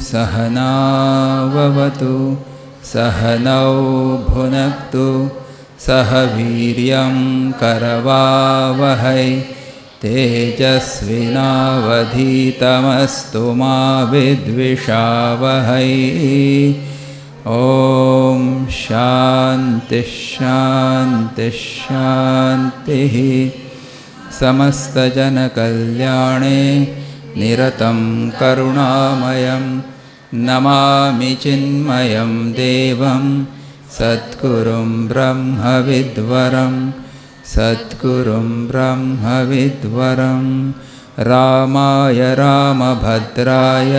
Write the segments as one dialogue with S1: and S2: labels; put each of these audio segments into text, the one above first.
S1: सहनाववतु सहनौ भुनक्तु सह वीर्यं करवावहै तेजस्विनावधीतमस्तु मा विद्विषावहै। ओम शांति शांति शांति। समस्तजनकल्याणे निरतं करुणामयं नमामि चिन्मयं देवं सद्गुरुं ब्रह्मविद्वरं सद्गुरुं ब्रह्मविद्वरं। रामाय रामभद्राय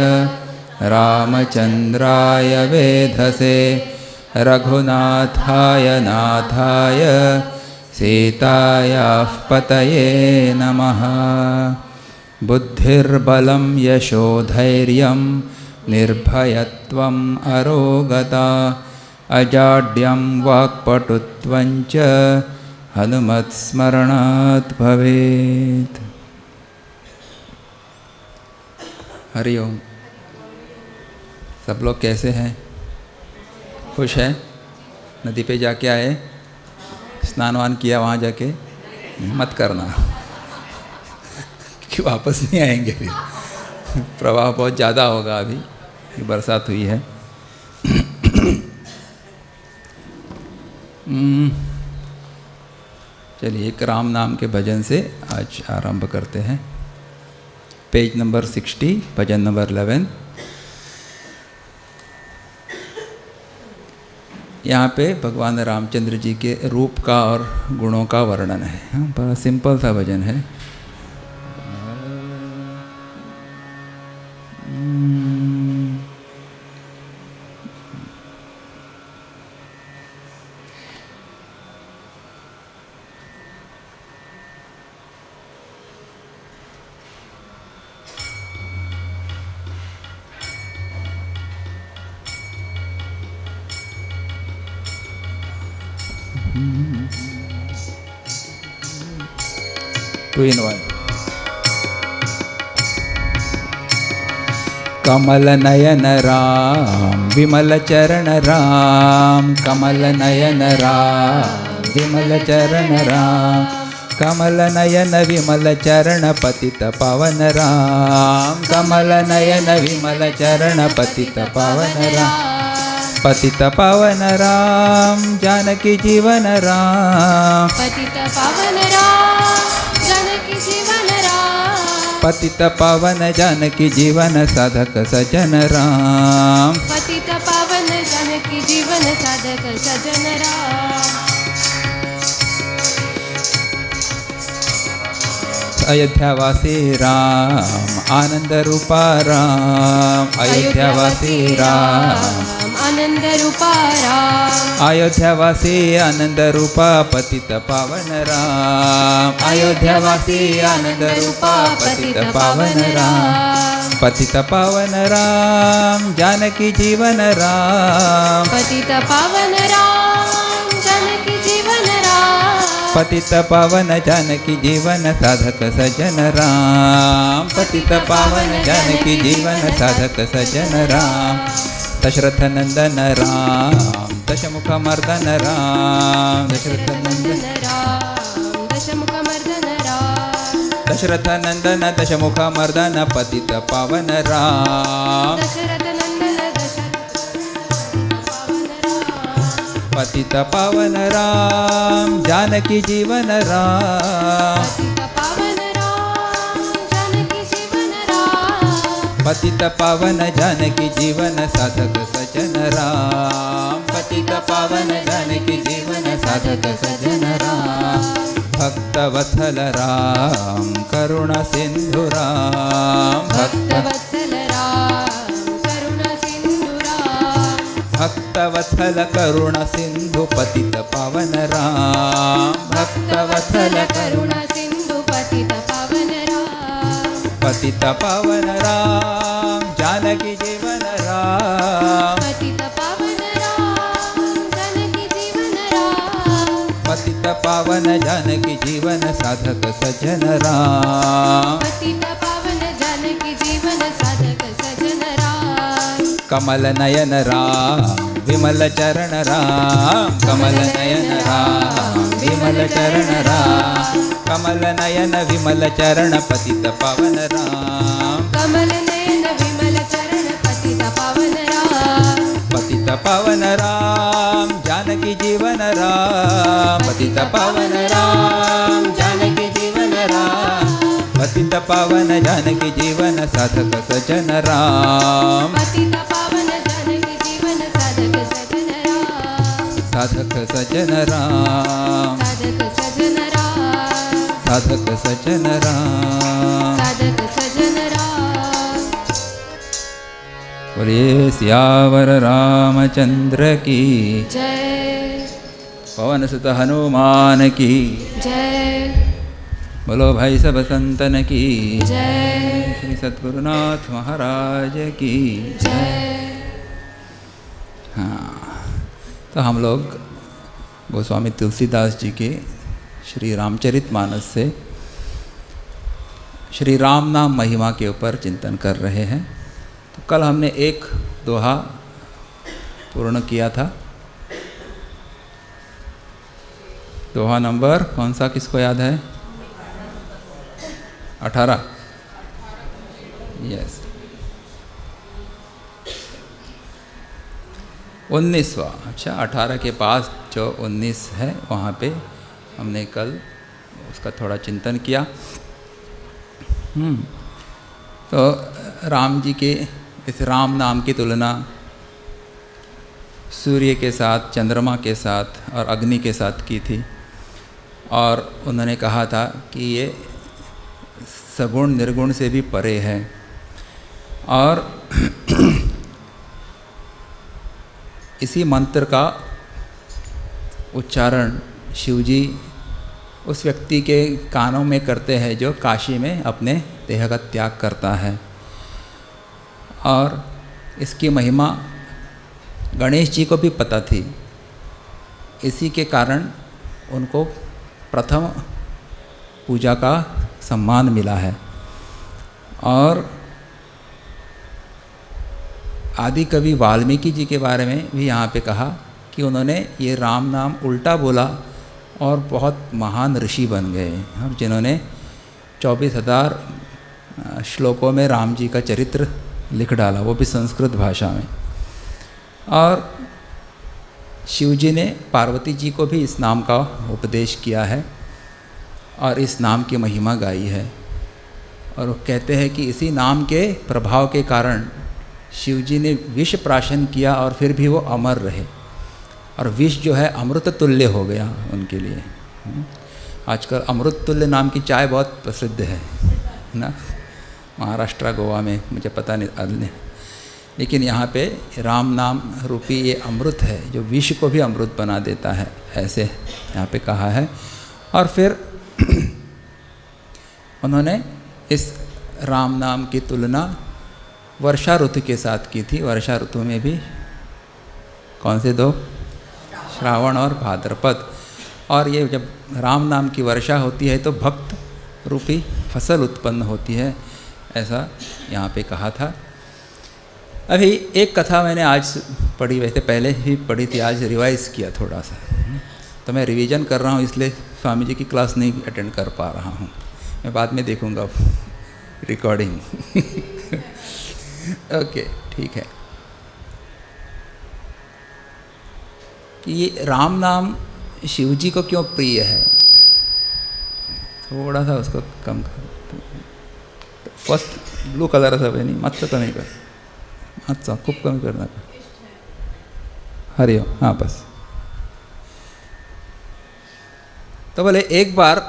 S1: रामचन्द्राय वेधसे रघुनाथाय नाथाय सीतायाः पतये नमः। बुद्धिर्बलं यशोधैर्यं निर्भयत्वम् अरोगता अजाड्यं वाक्पटुत्वं च हनुमत्स्मरणात् भवेत्। हरि ओम। सब लोग कैसे हैं? खुश हैं? नदी पे जाके आए, स्नान वान किया वहाँ जाके? मत करना कि वापस नहीं आएंगे फिर। प्रवाह बहुत ज़्यादा होगा अभी, बरसात हुई है। चलिए एक राम नाम के भजन से आज आरंभ करते हैं। पेज नंबर 60, भजन नंबर 11। यहाँ पे भगवान रामचंद्र जी के रूप का और गुणों का वर्णन है। बड़ा सिंपल सा भजन है। कमल नयन राम विमल चरण राम, कमल नयन राम विमल चरण राम, कमल नयन विमल चरण पतित पावन राम, कमल नयन विमल चरण पतित पावन राम, पतित पावन राम जानकी जीवन राम,
S2: पतित पावन राम जानकी जीवन राम,
S1: पतित पावन जानकी जीवन साधक सजन राम,
S2: पतित पावन जानकी जीवन साधक सजन राम।
S1: अयोध्यावासी राम आनंद रूपा राम, अयोध्यावासी राम
S2: आनंद रूपा राम,
S1: अयोध्यावासी आनंद रूपा पतित पावन राम, अयोध्यावासी आनंद रूपा पतित पावन राम, पतित पावन राम जानकी जीवन राम,
S2: पतित पावन राम जानकी जीवन राम,
S1: पतित पावन जानकी जीवन साधक सजन राम, पतित पावन जानकी जीवन साधक सजन राम, दशरथ नंदन राम दशमुख मर्दन राम, दशरथ नंदन
S2: राम दशमुख मर्दन राम,
S1: दशरथ नंदन दशमुख मर्दन पतित पावन राम,
S2: दशरथ नंदन
S1: पतित पावन राम जानकी जीवन राम,
S2: पतित पावन राम जानकी जीवन राम,
S1: पतित पावन जानकी जीवन साधक सजन राम, पतित पावन जानकी जीवन साधक सजन राम, भक्तवत्सल राम करुणा सिंधु राम,
S2: भक्तवत्सल राम करुणा सिंधु राम,
S1: भक्तवत्सल करुणा सिंधु पतित पावन राम, भक्तवत्सल
S2: करुणा सिंधु पतित पावन राम,
S1: पतित पावन राम जानकी जीवन राम,
S2: पतित पावन राम जानकी जीवन राम,
S1: पतित पावन जानकी जीवन साधक सजन राम,
S2: पतित पावन जानकी जीवन साधक सजन राम,
S1: कमल नयन राम विमल चरण राम, कमल नयन राम विमल चरण राम, कमल नयन विमल चरण पतित पावन राम,
S2: कमल नयन विमल चरण पतित पावन राम,
S1: पतित पावन राम जानकी जीवन राम, पतित पावन राम जानकी जीवन राम, पतित पावन जानकी जीवन साधक सजन राम,
S2: पतित पावन जानकी जीवन साधक सजन राम,
S1: साधक सजन राम,
S2: साधक सजन राम,
S1: साधक सजन राम।
S2: साधक सजन राम।
S1: बोलिए सियावर रामचंद्र की
S2: जय,
S1: पवन सुत हनुमान की
S2: जय,
S1: बोलो भाई सब संतन की
S2: जय,
S1: श्री सद्गुरुनाथ महाराज की
S2: जय।
S1: हाँ, तो हम लोग गोस्वामी तुलसीदास जी के श्री रामचरितमानस से श्री राम नाम महिमा के ऊपर चिंतन कर रहे हैं। तो कल हमने एक दोहा पूर्ण किया था। दोहा नंबर कौन सा, किसको याद है? 18। यस, 19वां। अच्छा, 18 के पास जो 19 है वहाँ पे हमने कल उसका थोड़ा चिंतन किया। तो राम जी के इस राम नाम की तुलना सूर्य के साथ, चंद्रमा के साथ और अग्नि के साथ की थी, और उन्होंने कहा था कि ये सगुण निर्गुण से भी परे है। और इसी मंत्र का उच्चारण शिवजी उस व्यक्ति के कानों में करते हैं जो काशी में अपने देह का त्याग करता है। और इसकी महिमा गणेश जी को भी पता थी, इसी के कारण उनको प्रथम पूजा का सम्मान मिला है। और आदि कवि वाल्मीकि जी के बारे में भी यहाँ पे कहा कि उन्होंने ये राम नाम उल्टा बोला और बहुत महान ऋषि बन गए, और जिन्होंने 24,000 श्लोकों में राम जी का चरित्र लिख डाला, वो भी संस्कृत भाषा में। और शिव जी ने पार्वती जी को भी इस नाम का उपदेश किया है और इस नाम की महिमा गाई है। और वो कहते हैं कि इसी नाम के प्रभाव के कारण शिव जी ने विष प्राशन किया और फिर भी वो अमर रहे, और विष जो है अमृत तुल्य हो गया उनके लिए। आजकल अमृत तुल्य नाम की चाय बहुत प्रसिद्ध है ना, महाराष्ट्र गोवा में, मुझे पता नहीं, लेकिन यहाँ पे राम नाम रूपी ये अमृत है जो विष को भी अमृत बना देता है, ऐसे यहाँ पे कहा है। और फिर उन्होंने इस राम नाम की तुलना वर्षा ऋतु के साथ की थी। वर्षा ऋतु में भी कौन से 2? श्रावण और भाद्रपद। और ये जब राम नाम की वर्षा होती है तो भक्त रूपी फसल उत्पन्न होती है, ऐसा यहाँ पे कहा था। अभी एक कथा मैंने आज पढ़ी, वैसे पहले ही पढ़ी थी, आज रिवाइज़ किया थोड़ा सा, तो मैं रिवीजन कर रहा हूँ, इसलिए स्वामी जी की क्लास नहीं अटेंड कर पा रहा हूँ। मैं बाद में देखूँगा रिकॉर्डिंग। ओके, ठीक है। कि ये राम नाम शिव जी को क्यों प्रिय है, थोड़ा सा उसको कम कर। फर्स्ट ब्लू कलर असा नहीं, मातसं कमी कर, मातसं खूप कमी कर नका। हरिओम, हाँ बस। तो बोले एक बार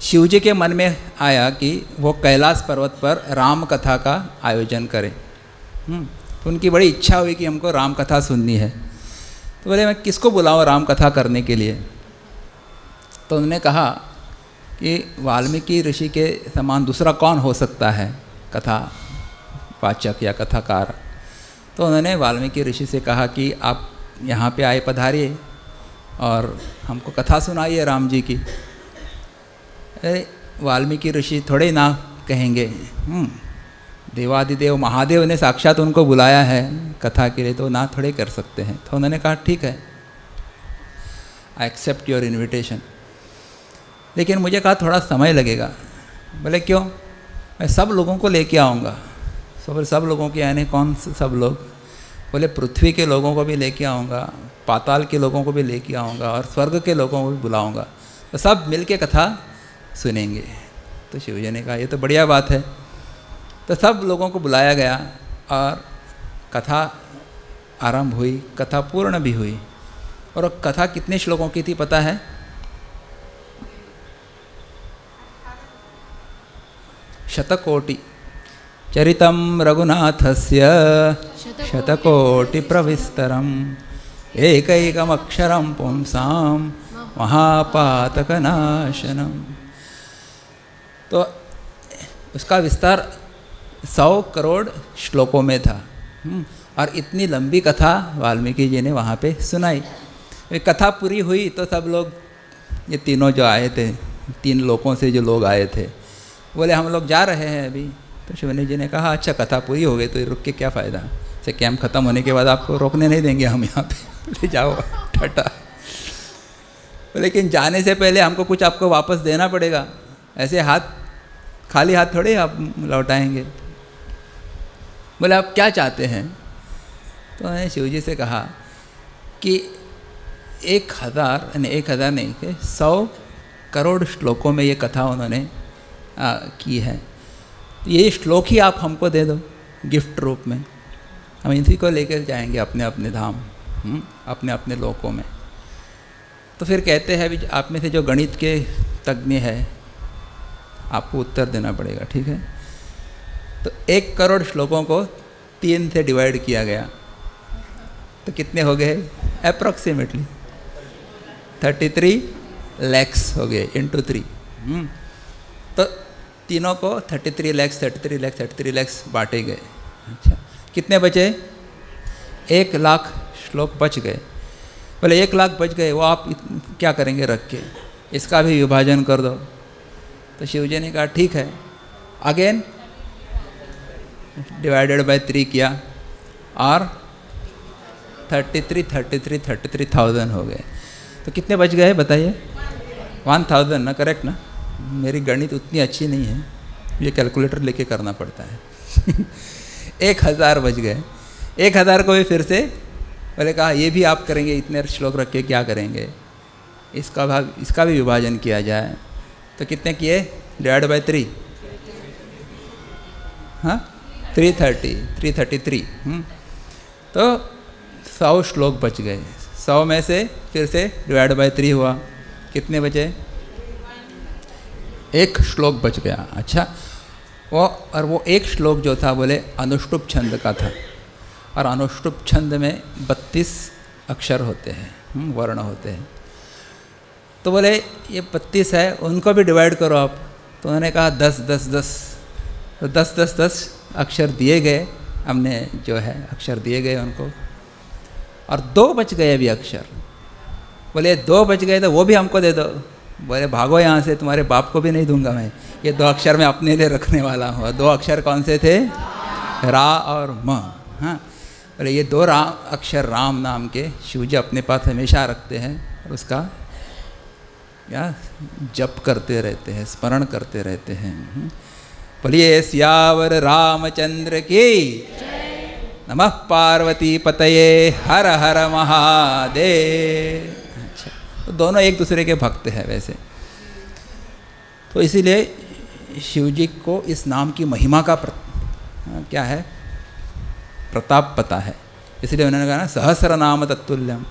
S1: शिव जी के मन में आया कि वो कैलाश पर्वत पर राम कथा का आयोजन करें। तो उनकी बड़ी इच्छा हुई कि हमको राम कथा सुननी है। तो बोले मैं किसको बुलाऊं राम कथा करने के लिए? तो उन्होंने कहा कि वाल्मीकि ऋषि के समान दूसरा कौन हो सकता है कथा वाचक या कथाकार। तो उन्होंने वाल्मीकि ऋषि से कहा कि आप यहाँ पे आए, पधारिए और हमको कथा सुनाइए राम जी की। वाल्मीकि ऋषि थोड़े ना कहेंगे देवादिदेव महादेव ने साक्षात उनको बुलाया है कथा के लिए, तो ना थोड़े कर सकते हैं। तो उन्होंने कहा ठीक है, आई एक्सेप्ट योर इन्विटेशन, लेकिन मुझे कहा थोड़ा समय लगेगा। बोले क्यों? मैं सब लोगों को लेके आऊँगा। सब लोगों के यानी कौन से सब लोग? बोले पृथ्वी के लोगों को भी लेके आऊँगा, पाताल के लोगों को भी लेके आऊँगा और स्वर्ग के लोगों को भी बुलाऊँगा, तो सब मिल के कथा सुनेंगे। तो शिव जी ने कहा ये तो बढ़िया बात है। तो सब लोगों को बुलाया गया और कथा आरंभ हुई, कथा पूर्ण भी हुई। और कथा कितने श्लोकों की थी पता है? शतकोटि। चरितं रघुनाथस्य शतकोटि प्रविस्तरम् एकैकमक्षरं पुंसां महापातकनाशनम। तो उसका विस्तार 100 करोड़ श्लोकों में था। और इतनी लंबी कथा वाल्मीकि जी ने वहाँ पे सुनाई। कथा पूरी हुई तो सब लोग, ये तीनों जो आए थे, 3 लोकों से जो लोग आए थे, बोले हम लोग जा रहे हैं अभी। तो शिवनी जी ने कहा अच्छा कथा पूरी हो गई तो रुक के क्या फ़ायदा, से कैंप ख़त्म होने के बाद आपको रोकने नहीं देंगे हम यहाँ पे, ले जाओ टाटा। लेकिन जाने से पहले हमको कुछ आपको वापस देना पड़ेगा, ऐसे खाली हाथ थोड़े आप लौटाएंगे। बोले आप क्या चाहते हैं? तो मैंने शिव जी से कहा कि 1000 नहीं, 100 करोड़ श्लोकों में ये कथा उन्होंने की है, ये श्लोक ही आप हमको दे दो गिफ्ट रूप में, हम इसी को लेकर जाएंगे अपने अपने धाम, अपने अपने लोकों में। तो फिर कहते हैं भी आप में से जो गणित के तज्ञ है आपको उत्तर देना पड़ेगा, ठीक है? तो 1 करोड़ श्लोकों को 3 से डिवाइड किया गया तो कितने हो गए? अप्रॉक्सीमेटली 33 lakhs हो गए इंटू 3। तो तीनों को 33 lakhs बांटे गए। अच्छा कितने बचे? 1 लाख श्लोक बच गए। बोले 1 लाख बच गए, वो आप क्या करेंगे रख के? इसका भी विभाजन कर दो। तो शिव जी ने कहा ठीक है। अगेन डिवाइडेड बाय 3 किया और 33,000 हो गए। तो कितने बच गए बताइए? 1000 ना, करेक्ट ना? मेरी गणित उतनी अच्छी नहीं है, ये कैलकुलेटर लेके करना पड़ता है। 1000 बच गए। 1000 को भी फिर से बोले कहा ये भी आप करेंगे, इतने श्लोक रख के क्या करेंगे? इसका भी विभाजन किया जाए। तो कितने किए? डिवाइड बाय 3, हाँ 333। तो 100 श्लोक बच गए। 100 में से फिर से डिवाइड बाय 3 हुआ, कितने बचे? 1 श्लोक बच गया। अच्छा वो 1 श्लोक जो था बोले अनुष्टुप छंद का था, और अनुष्टुप छंद में 32 अक्षर होते हैं, वर्ण होते हैं। तो बोले ये 32 है, उनको भी डिवाइड करो आप। तो उन्होंने कहा 10 10 10, तो 10 10 10 अक्षर दिए गए, हमने जो है अक्षर दिए गए उनको। और 2 बच गए अभी अक्षर। बोले 2 बच गए तो वो भी हमको दे दो। बोले भागो यहाँ से, तुम्हारे बाप को भी नहीं दूंगा मैं, ये 2 अक्षर मैं अपने लिए रखने वाला हूँ। 2 अक्षर कौन से थे? रा और म। हाँ बोले ये 2 अक्षर राम नाम के शिव जी अपने पास हमेशा रखते हैं और उसका या जप करते रहते हैं, स्मरण करते रहते हैं। बोलिए सियावर रामचंद्र की नमः पार्वती पतये हर हर महादेव। अच्छा तो दोनों एक दूसरे के भक्त हैं वैसे। तो इसीलिए शिव जी को इस नाम की महिमा का क्या है? प्रताप पता है। इसलिए उन्होंने कहा ना सहस्र नाम तत्तुल्यम,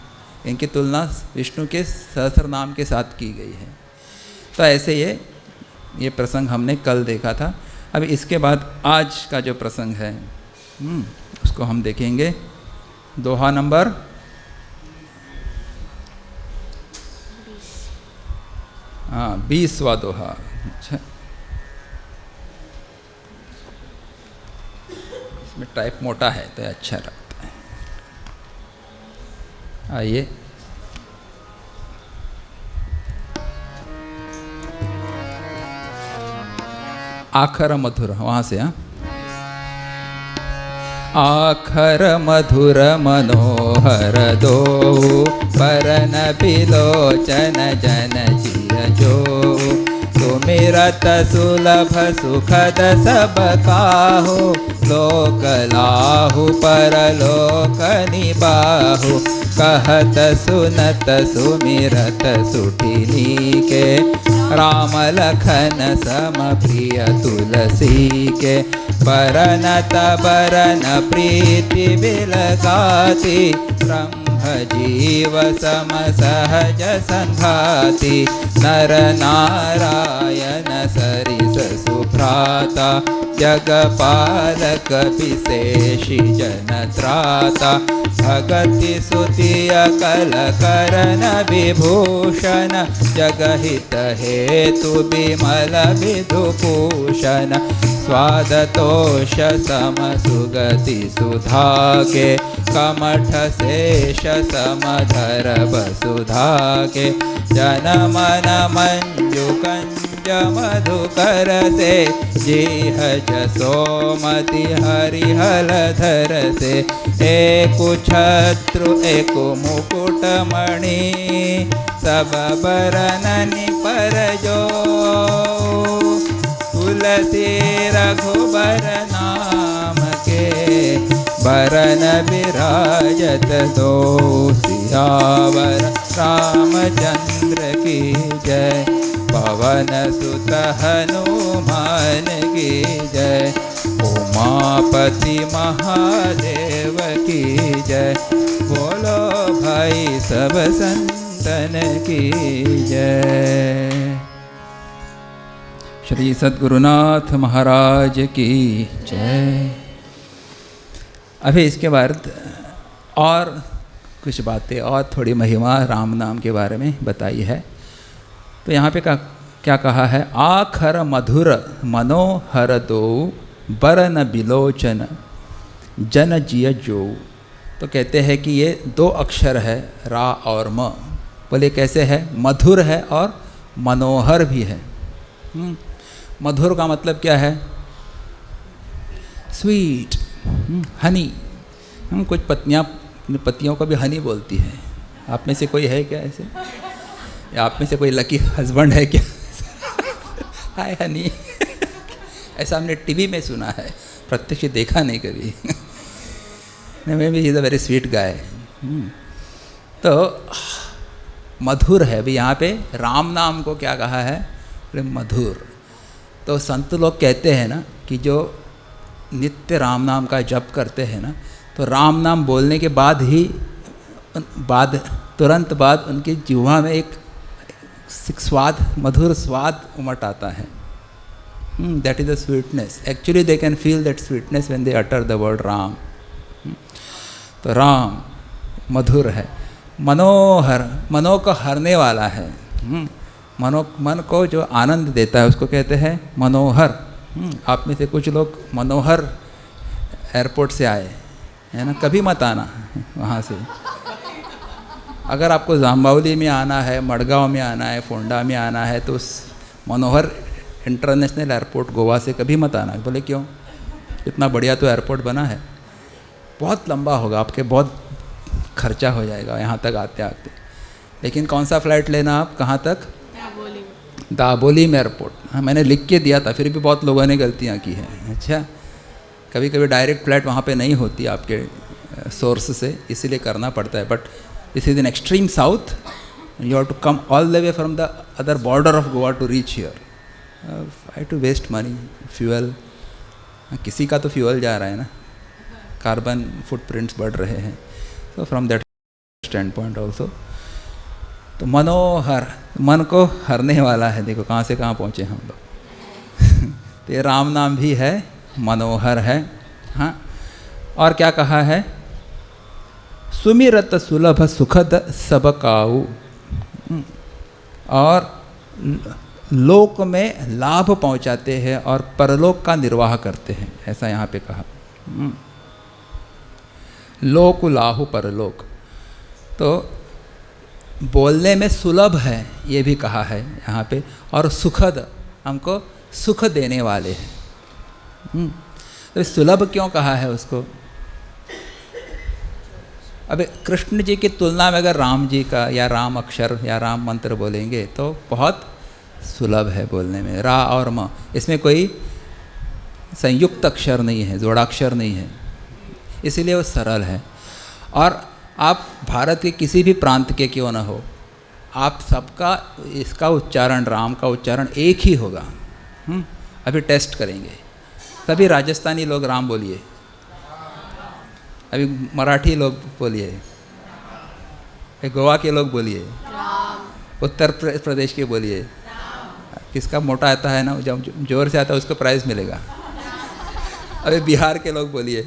S1: इनकी तुलना विष्णु के सहस्र नाम के साथ की गई है। तो ऐसे ये प्रसंग हमने कल देखा था। अब इसके बाद आज का जो प्रसंग है उसको हम देखेंगे। दोहा नंबर 20वां दोहा। अच्छा इसमें टाइप मोटा है तो अच्छा लगता है। आइए आखर मधुर, वहाँ से। हाँ आखर मधुर मनोहर दो, बरन बिलोचन जन जिय जो। सुमिरत सुलभ सुखद सब काहू, लोक लाहु परलोक निबाहु। कहत सुनत सुमिरत सुठिनी के, राम लखन सम प्रिय तुलसी के। बरनत बरन प्रीति बिलगाती, ब्रह्म जीव सम सहज संघाती। नर नारायण सरिस सुभ्राता, जगपालक विशेषी जन त्राता। भगति सुतिय कल करन विभूषण, जगहित हेतु बिमल विधुभूषण। स्वादतोष सम सुगति सुधा के, कमठ शेष समधर वसुधा के। जन मन मंजु कंज मधुकर से, जीह जसोमति हरिहल धर से। एक छत्रु एक मुकुट मणि, सब बरननि पर जो। तुलसी रघुबर नाम के, बरन विराजत दो। सियावर रामचंद्र की जय, पवन सुत हनुमान की जय। उमापति महादेव की जय, बोलो भाई सब संतन की जय। श्री सद्गुरुनाथ महाराज की जय। अभी इसके बाद और कुछ बातें और थोड़ी महिमा राम नाम के बारे में बताई है। तो यहाँ पे क्या कहा है? आखर मधुर मनोहर दो, बरन बिलोचन जन जिय जो। तो कहते हैं कि ये दो अक्षर है, रा और म। बोले कैसे है? मधुर है और मनोहर भी है। मधुर का मतलब क्या है? स्वीट, हनी। कुछ पत्नियों को भी हनी बोलती है। आप में से कोई है क्या ऐसे? या आप में से कोई लकी हस्बैंड है क्या? हाय हनी। ऐसा हमने टीवी में सुना है, प्रत्यक्ष देखा नहीं कभी। मैं भी is a very sweet guy. तो मधुर है। अभी यहाँ पे राम नाम को क्या कहा है? मधुर। तो संत लोग कहते हैं ना कि जो नित्य राम नाम का जप करते हैं ना, तो राम नाम बोलने के बाद ही तुरंत बाद उनकी जिह्वा में एक स्वाद, मधुर स्वाद उमट आता है। That is the sweetness. Actually they can feel that sweetness when they utter the word Ram. तो राम मधुर है। मनोहर, मनो को हरने वाला है। मन को जो आनंद देता है उसको कहते हैं मनोहर। आप में से कुछ लोग मनोहर एयरपोर्ट से आए है ना, कभी मत आना वहाँ से। अगर आपको जाम्बावली में आना है, मडगांव में आना है, फोंडा में आना है, तो उस मनोहर इंटरनेशनल एयरपोर्ट गोवा से कभी मत आना। बोले क्यों? इतना बढ़िया तो एयरपोर्ट बना है, बहुत लंबा होगा, आपके बहुत खर्चा हो जाएगा यहाँ तक आते आते। लेकिन कौन सा फ़्लाइट लेना आप? कहाँ तक? दाबोली में एयरपोर्ट। हाँ, मैंने लिख के दिया था, फिर भी बहुत लोगों ने गलतियाँ की हैं। अच्छा, कभी कभी डायरेक्ट फ़्लाइट वहाँ पे नहीं होती आपके सोर्स से, इसीलिए करना पड़ता है। But this is in extreme south, you have to come all the way from the other border of Goa to reach here. I to waste money, fuel. किसी का तो फ्यूअल जा रहा है ना, कार्बन फुटप्रिंट्स बढ़ रहे हैं। तो from that stand point also, तो मनोहर, मन को हरने वाला है। देखो कहाँ से कहाँ पहुँचे हम लोग। तो ये राम नाम भी है, मनोहर है। हाँ, और क्या कहा है? सुमिरत सुलभ सुखद सब काऊ, और लोक में लाभ पहुँचाते हैं और परलोक का निर्वाह करते हैं, ऐसा यहाँ पे कहा। लोक लाहु परलोक, तो बोलने में सुलभ है ये भी कहा है यहाँ पे, और सुखद, हमको सुख देने वाले हैं। तो सुलभ क्यों कहा है उसको? अब कृष्ण जी की तुलना में अगर राम जी का या राम अक्षर या राम मंत्र बोलेंगे तो बहुत सुलभ है बोलने में, रा और म, इसमें कोई संयुक्त अक्षर नहीं है, जोड़ाक्षर नहीं है, इसीलिए वो सरल है। और आप भारत के किसी भी प्रांत के क्यों ना हो, आप सबका इसका उच्चारण, राम का उच्चारण एक ही होगा। अभी टेस्ट करेंगे, सभी राजस्थानी लोग राम बोलिए, अभी मराठी लोग बोलिए, गोवा के लोग बोलिए, उत्तर प्रदेश के बोलिए, किसका मोटा आता है ना, जब जोर से आता है उसको प्राइज़ मिलेगा। अभी बिहार के लोग बोलिए,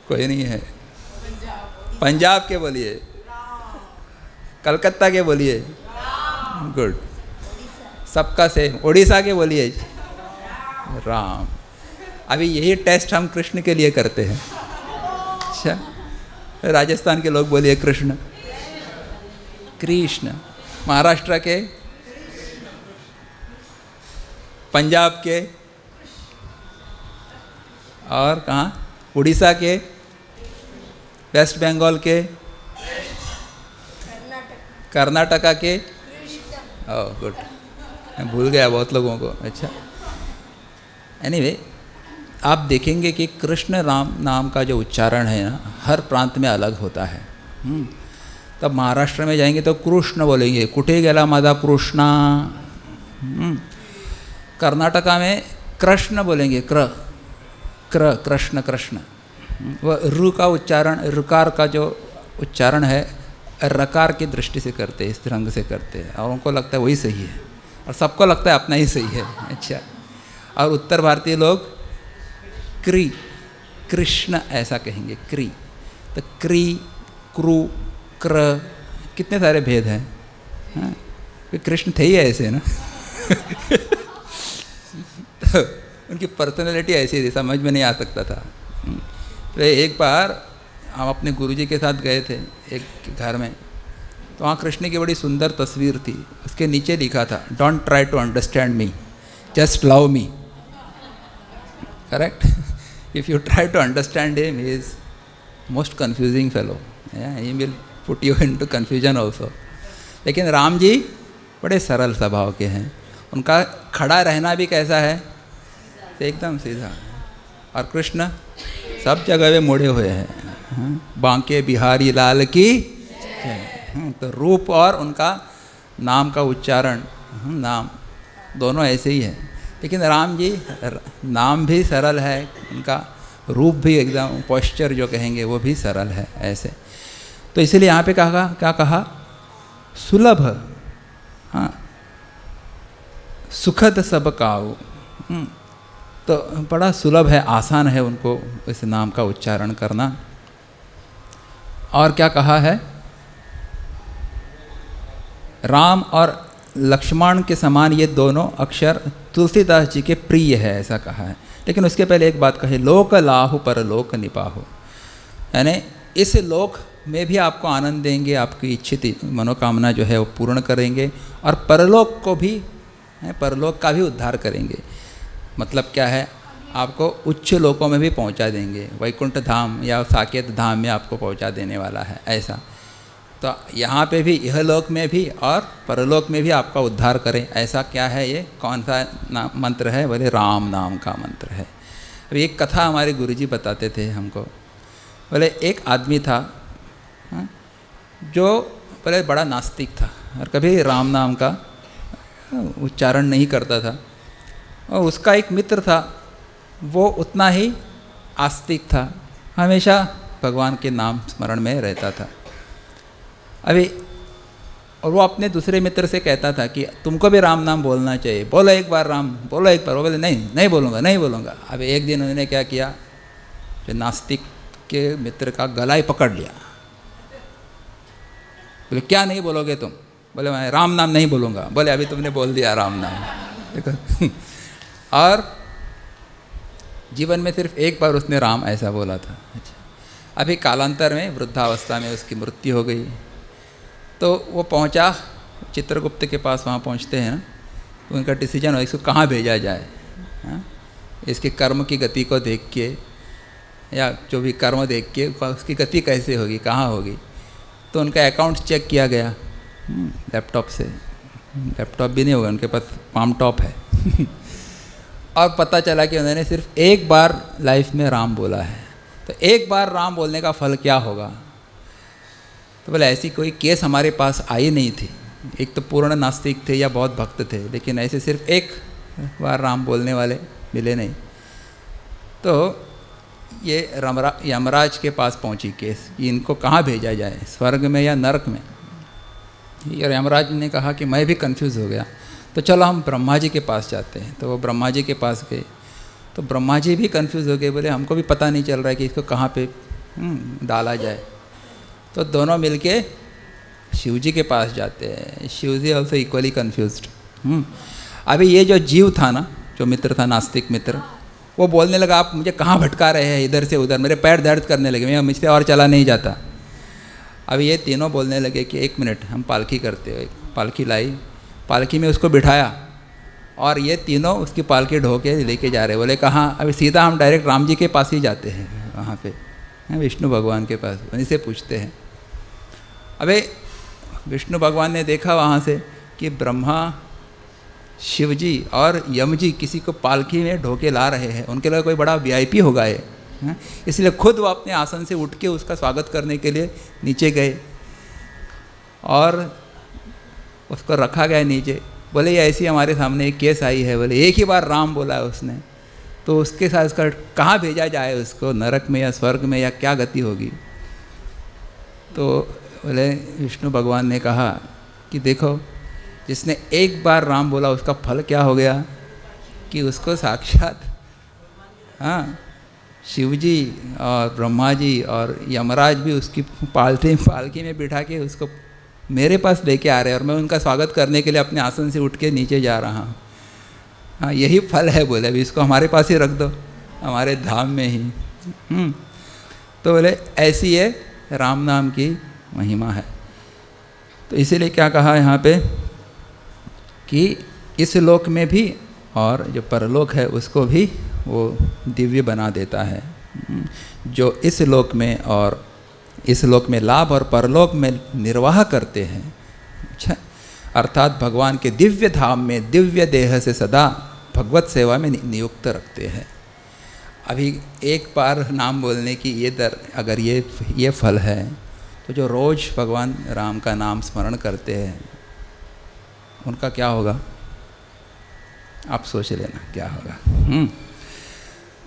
S1: कोई नहीं है, पंजाब के बोलिए, कलकत्ता के बोलिए, गुड, सबका सेम, उड़ीसा के बोलिए राम। अभी यही टेस्ट हम कृष्ण के लिए करते हैं। अच्छा, राजस्थान के लोग बोलिए कृष्ण, कृष्ण, महाराष्ट्र के, पंजाब के, और कहाँ, उड़ीसा के, वेस्ट बंगाल के, कर्नाटका के, ओह गुड, मैं भूल गया बहुत लोगों को। अच्छा, एनीवे आप देखेंगे कि कृष्ण राम नाम का जो उच्चारण है ना, हर प्रांत में अलग होता है। तब महाराष्ट्र में जाएंगे तो कृष्ण बोलेंगे, कुठे गेला माझा कृष्णा। कर्नाटका में कृष्ण बोलेंगे, कृष्ण कृष्ण। वह रु का उच्चारण, ऋकार का जो उच्चारण है रकार की दृष्टि से करते हैं, इस रंग से करते हैं, और उनको लगता है वही सही है, और सबको लगता है अपना ही सही है। अच्छा, और उत्तर भारतीय लोग क्री, कृष्ण ऐसा कहेंगे, क्री। तो क्री, क्रू, क्र, कितने सारे भेद हैं। हाँ, कृष्ण थे ही ऐसे ना। तो उनकी पर्सनैलिटी ऐसी थी, समझ में नहीं आ सकता था। तो एक बार हम अपने गुरुजी के साथ गए थे एक घर में, तो वहाँ कृष्ण की बड़ी सुंदर तस्वीर थी, उसके नीचे लिखा था, don't try to understand me, just love me. Correct? If you try to understand him, he is most confusing fellow, he will put you in to confusion also. लेकिन राम जी बड़े सरल स्वभाव के हैं, उनका खड़ा रहना भी कैसा है, एकदम सीधा। और कृष्ण सब जगह में मुड़े हुए हैं, बांके बिहारी लाल की। तो रूप और उनका नाम का उच्चारण, नाम दोनों ऐसे ही है। लेकिन राम जी नाम भी सरल है, उनका रूप भी एकदम, पोस्चर जो कहेंगे वो भी सरल है ऐसे। तो इसीलिए यहाँ पे कहा, क्या कहा, सुलभ, हाँ, सुखद सब काऊ। तो बड़ा सुलभ है, आसान है उनको इस नाम का उच्चारण करना। और क्या कहा है, राम और लक्ष्मण के समान ये दोनों अक्षर तुलसीदास जी के प्रिय है, ऐसा कहा है। लेकिन उसके पहले एक बात कही, लोक लाहु परलोक निपाहु, यानी इस लोक में भी आपको आनंद देंगे, आपकी इच्छित मनोकामना जो है वो पूर्ण करेंगे, और परलोक को भी, परलोक का भी उद्धार करेंगे। मतलब क्या है, आपको उच्च लोकों में भी पहुंचा देंगे, वैकुंठ धाम या साकेत धाम में आपको पहुंचा देने वाला है ऐसा। तो यहाँ पे भी, यह लोक में भी और परलोक में भी आपका उद्धार करें, ऐसा क्या है, ये कौन सा मंत्र है, बोले राम नाम का मंत्र है। अब एक कथा हमारे गुरुजी बताते थे हमको, बोले एक आदमी था जो बोले बड़ा नास्तिक था और कभी राम नाम का उच्चारण नहीं करता था। और उसका एक मित्र था, वो उतना ही आस्तिक था, हमेशा भगवान के नाम स्मरण में रहता था। अभी और वो अपने दूसरे मित्र से कहता था कि तुमको भी राम नाम बोलना चाहिए, बोलो एक बार राम, बोलो एक बार। वो बोले नहीं बोलूँगा, नहीं बोलूँगा। अब एक दिन उन्होंने क्या किया, जो नास्तिक के मित्र का गला ही पकड़ लिया। बोले क्या नहीं बोलोगे तुम? बोले मैं राम नाम नहीं बोलूँगा। बोले अभी तुमने बोल दिया राम नाम, देखो। और जीवन में सिर्फ एक बार उसने राम ऐसा बोला था। अच्छा, अभी कालांतर में वृद्धावस्था में उसकी मृत्यु हो गई। तो वो पहुंचा चित्रगुप्त के पास, वहाँ पहुँचते हैं ना, तो उनका डिसीजन हो इसको कहाँ भेजा जाए। हाँ? इसके कर्म की गति को देख के या जो भी कर्म देख के उसकी गति कैसे होगी, कहाँ होगी। तो उनका अकाउंट चेक किया गया लैपटॉप से, लैपटॉप भी नहीं होगा उनके पास, पाम टॉप है और पता चला कि उन्होंने सिर्फ एक बार लाइफ में राम बोला है। तो एक बार राम बोलने का फल क्या होगा। तो बोले ऐसी कोई केस हमारे पास आई नहीं थी। एक तो पूर्ण नास्तिक थे या बहुत भक्त थे, लेकिन ऐसे सिर्फ एक बार राम बोलने वाले मिले नहीं। तो ये यमराज के पास पहुंची केस कि इनको कहाँ भेजा जाए, स्वर्ग में या नरक में। और यमराज ने कहा कि मैं भी कंफ्यूज हो गया, तो चलो हम ब्रह्मा जी के पास जाते हैं। तो वो ब्रह्मा जी के पास गए, तो ब्रह्मा जी भी कंफ्यूज हो गए, बोले हमको भी पता नहीं चल रहा है कि इसको कहाँ पे डाला जाए। तो दोनों मिलके शिव जी के पास जाते हैं। शिव जी ऑल्सो इक्वली कन्फ्यूज्ड। अभी ये जो जीव था ना, जो मित्र था, नास्तिक मित्र, वो बोलने लगा आप मुझे कहाँ भटका रहे हैं इधर से उधर, मेरे पैर दर्द करने लगे, मैं मुझसे और चला नहीं जाता। अभी ये तीनों बोलने लगे कि एक मिनट हम पालकी करते हो। पालकी लाई, पालकी में उसको बिठाया और ये तीनों उसकी पालकी ढो के लेके जा रहे। बोले कहाँ? अभी सीधा हम डायरेक्ट राम जी के पास ही जाते हैं, वहाँ पे विष्णु भगवान के पास, उन्हीं से पूछते हैं। अबे विष्णु भगवान ने देखा वहाँ से कि ब्रह्मा, शिव जी और यम जी किसी को पालकी में ढो के ला रहे हैं। उनके लिए कोई बड़ा वीआईपी होगा ये, इसलिए खुद वो अपने आसन से उठ के उसका स्वागत करने के लिए नीचे गए और उसको रखा गया नीचे। बोले ये ऐसी हमारे सामने एक केस आई है, बोले एक ही बार राम बोला है उसने, तो उसके साथ उसका कहाँ भेजा जाए, उसको नरक में या स्वर्ग में, या क्या गति होगी। तो बोले विष्णु भगवान ने कहा कि देखो जिसने एक बार राम बोला उसका फल क्या हो गया कि उसको साक्षात शिव जी और ब्रह्मा जी और यमराज भी उसकी पालकी में बिठा के उसको मेरे पास लेके आ रहे हैं और मैं उनका स्वागत करने के लिए अपने आसन से उठ के नीचे जा रहा हूँ। हाँ यही फल है। बोले अभी इसको हमारे पास ही रख दो, हमारे धाम में ही। तो बोले ऐसी है राम नाम की महिमा है। तो इसीलिए क्या कहा यहाँ पे कि इस लोक में भी और जो परलोक है उसको भी वो दिव्य बना देता है। जो इस लोक में और इस लोक में लाभ और परलोक में निर्वाह करते हैं, अच्छा, अर्थात भगवान के दिव्य धाम में दिव्य देह से सदा भगवत सेवा में नियुक्त रखते हैं। अभी एक बार नाम बोलने की अगर ये फल है, तो जो रोज़ भगवान राम का नाम स्मरण करते हैं उनका क्या होगा, आप सोच लेना क्या होगा।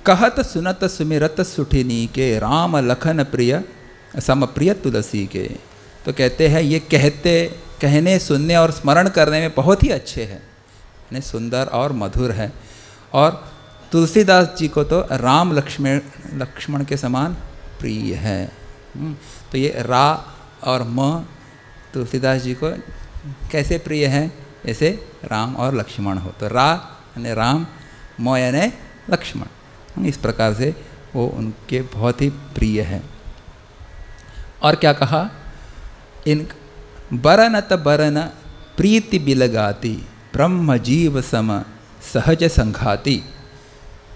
S1: कहत सुनत सुमिरत सुठिनी के राम लखन प्रिय सम प्रिय तुलसी के। तो कहते हैं ये कहने सुनने और स्मरण करने में बहुत ही अच्छे हैं, यानी सुंदर और मधुर है। और तुलसीदास जी को तो राम लक्ष्मण के समान प्रिय है। तो ये रा और म तुलसीदास जी को कैसे प्रिय है, ऐसे राम और लक्ष्मण हो। तो रा यानी राम, म यानी लक्ष्मण, इस प्रकार से वो उनके बहुत ही प्रिय है। और क्या कहा, इन बरनत बरन प्रीति बिलगाती ब्रह्म जीव सम सहज संघाती।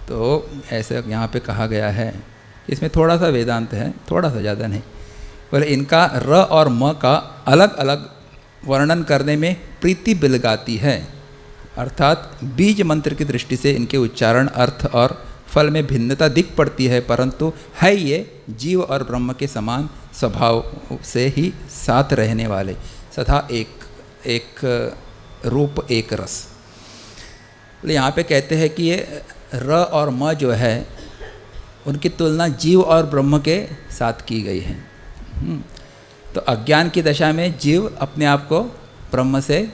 S1: तो ऐसे यहाँ पे कहा गया है, इसमें थोड़ा सा वेदांत है, थोड़ा सा ज़्यादा नहीं। बोले इनका र और म का अलग अलग वर्णन करने में प्रीति बिलगाती है, अर्थात बीज मंत्र की दृष्टि से इनके उच्चारण, अर्थ और फल में भिन्नता दिख पड़ती है, परंतु है ये जीव और ब्रह्म के समान स्वभाव से ही साथ रहने वाले, तथा एक रूप एक रस। यहाँ पे कहते हैं कि ये र और म जो है उनकी तुलना जीव और ब्रह्म के साथ की गई है। तो अज्ञान की दशा में जीव अपने आप को ब्रह्म से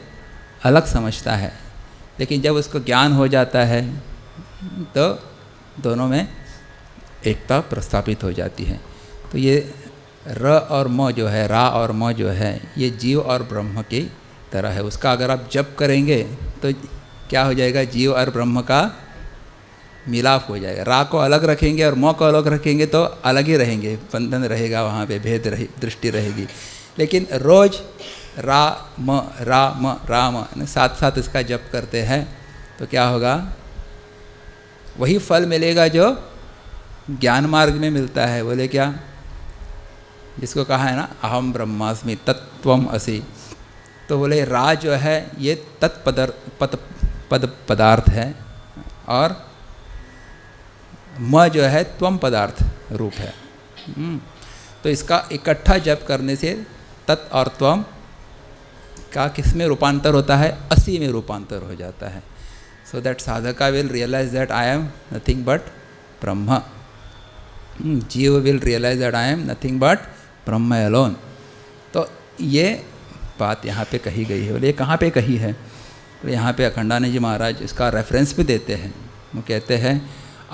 S1: अलग समझता है, लेकिन जब उसको ज्ञान हो जाता है तो दोनों में एकता प्रस्थापित हो जाती है। तो ये र और म जो है, रा और म जो है, ये जीव और ब्रह्म की तरह है। उसका अगर आप जप करेंगे तो क्या हो जाएगा, जीव और ब्रह्म का मिलाप हो जाएगा। रा को अलग रखेंगे और म को अलग रखेंगे तो अलग ही रहेंगे, बंधन रहेगा, वहाँ पे भेद दृष्टि रहेगी। लेकिन रोज राम साथ साथ इसका जप करते हैं तो क्या होगा, वही फल मिलेगा जो ज्ञान मार्ग में मिलता है। बोले क्या? जिसको कहा है ना अहम ब्रह्मास्मि तत्त्वम असि, तो बोले रा जो है ये पद पदार्थ है और म जो है त्वम पदार्थ रूप है। तो इसका इकट्ठा जप करने से तत् और त्वम का किस में रूपांतर होता है? असि में रूपांतर हो जाता है। So that sadhaka will realize that I am nothing but Brahman. Jiva will realize that I am nothing but Brahman alone. तो ये बात यहाँ पे कही गई है। बोले ये कहाँ पे कही है? तो यहाँ पे अखंडानंद जी महाराज इसका रेफरेंस भी देते हैं। वो कहते हैं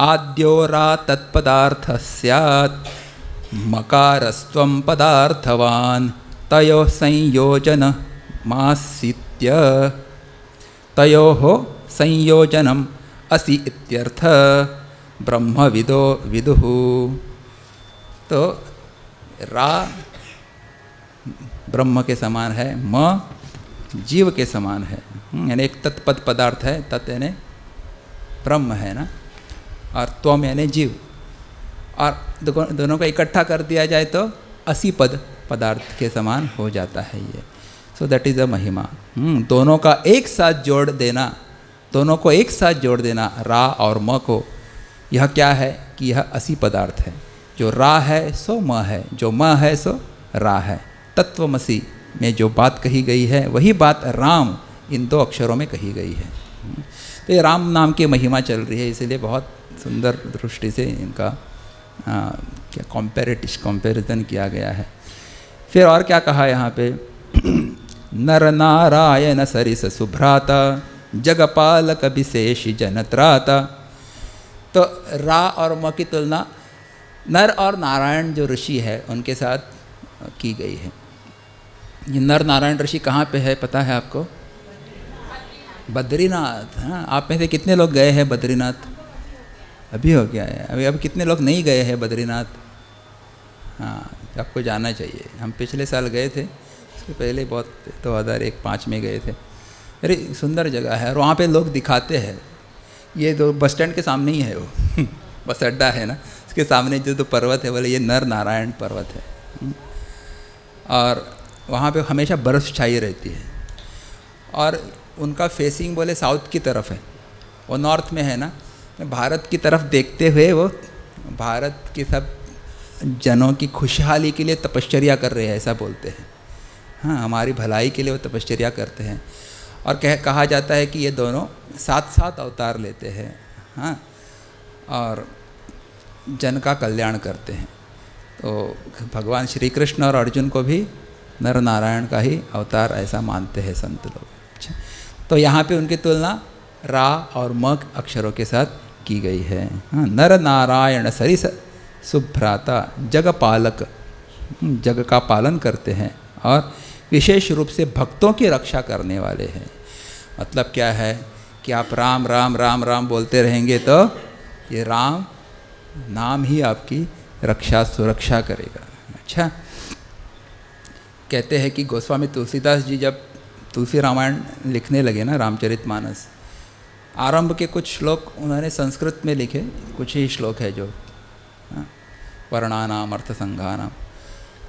S1: आद्योरा तत्पदार्थ स्यात् मकारस्त्वं पदार्थवान् तयोः संयोजन मासीत्य तयोः संयोजनम असि इत्यर्थ ब्रह्मविदो विदुः। तो रा ब्रह्म के समान है, म जीव के समान है। यानी एक तत्पद पदार्थ है, तत् यानी ब्रह्म है ना, और त्वम यानी जीव, और दोनों को इकट्ठा कर दिया जाए तो 80 पद पदार्थ के समान हो जाता है ये। सो दैट इज़ अ महिमा। दोनों का एक साथ जोड़ देना, दोनों को एक साथ जोड़ देना, रा और म को, यह क्या है कि यह 80 पदार्थ है। जो रा है सो म है, जो म है सो रा है। तत्वमसि में जो बात कही गई है वही बात राम इन 2 अक्षरों में कही गई है। तो ये राम नाम की महिमा चल रही है, इसलिए बहुत सुंदर दृष्टि से इनका क्या कंपैरिजन किया गया है। फिर और क्या कहा यहाँ पे? नर नारायण सरिस सुभ्राता जगपालक विशेष जनत्राता। तो रा और म की तुलना नर और नारायण जो ऋषि है उनके साथ की गई है। ये नर नारायण ऋषि कहाँ पे है पता है आपको? बद्रीनाथ। हाँ, आप में से कितने लोग गए हैं बद्रीनाथ? अभी हो गया है। अभी कितने लोग नहीं गए हैं बद्रीनाथ? हाँ, आपको जाना चाहिए। हम पिछले साल गए थे, उसके पहले बहुत 2001-05 में गए थे। अरे सुंदर जगह है, और वहाँ पे लोग दिखाते हैं। ये तो बस स्टैंड के सामने ही है वो बस अड्डा है ना, उसके सामने जो पर्वत है बोले ये नर नारायण पर्वत है। और वहाँ पे हमेशा बर्फ़ छाई रहती है, और उनका फेसिंग बोले साउथ की तरफ है, वो नॉर्थ में है ना। भारत की तरफ देखते हुए वो भारत के सब जनों की खुशहाली के लिए तपश्चर्या कर रहे हैं, ऐसा बोलते हैं। हाँ, हमारी भलाई के लिए वो तपश्चर्या करते हैं। और कहा जाता है कि ये दोनों साथ अवतार लेते हैं। हाँ, और जन का कल्याण करते हैं। तो भगवान श्री कृष्ण और अर्जुन को भी नर नारायण का ही अवतार ऐसा मानते हैं संत लोग। अच्छा, तो यहाँ पे उनकी तुलना रा और म अक्षरों के साथ की गई है। हाँ, नर नारायण सरिस सुभ्राता जगपालक, जग का पालन करते हैं और विशेष रूप से भक्तों की रक्षा करने वाले हैं। मतलब क्या है कि आप राम राम राम राम बोलते रहेंगे तो ये राम नाम ही आपकी रक्षा सुरक्षा करेगा। अच्छा, कहते हैं कि गोस्वामी तुलसीदास जी जब तुलसी रामायण लिखने लगे ना, रामचरितमानस, आरंभ के कुछ श्लोक उन्होंने संस्कृत में लिखे, कुछ ही श्लोक है जो वर्णानाम अर्थसंघानाम।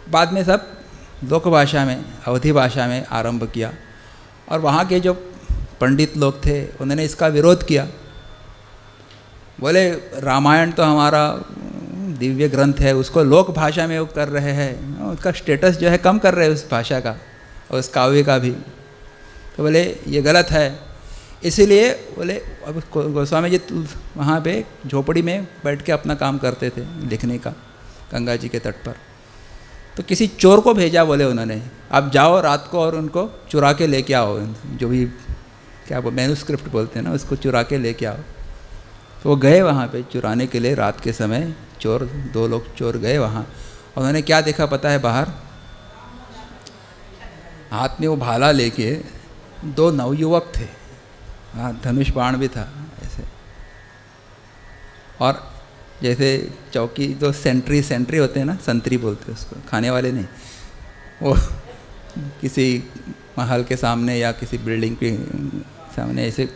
S1: बाद में सब लोक भाषा में, अवधी भाषा में आरंभ किया, और वहाँ के जो पंडित लोग थे उन्होंने इसका विरोध किया। बोले रामायण तो हमारा दिव्य ग्रंथ है, उसको लोक भाषा में वो कर रहे हैं, उसका स्टेटस जो है कम कर रहे हैं उस भाषा का और उस काव्य का भी। तो बोले ये गलत है। इसीलिए बोले अब गोस्वामी जी वहाँ पे झोपड़ी में बैठ के अपना काम करते थे लिखने का, गंगा जी के तट पर। तो किसी चोर को भेजा, बोले उन्होंने आप जाओ रात को और उनको चुरा के लेके आओ, जो भी क्या मैन्युस्क्रिप्ट बोलते हैं ना, उसको चुरा के लेके आओ। तो वो गए वहाँ पे चुराने के लिए, रात के समय चोर, 2 लोग चोर गए वहाँ। उन्होंने क्या देखा पता है? बाहर हाथ में वो भाला लेके 2 नवयुवक थे, हाँ, धनुष बाण भी था ऐसे, और जैसे चौकी जो सेंट्री होते हैं ना, संतरी बोलते हैं उसको, खाने वाले नहीं, वो किसी महल के सामने या किसी बिल्डिंग के सामने ऐसे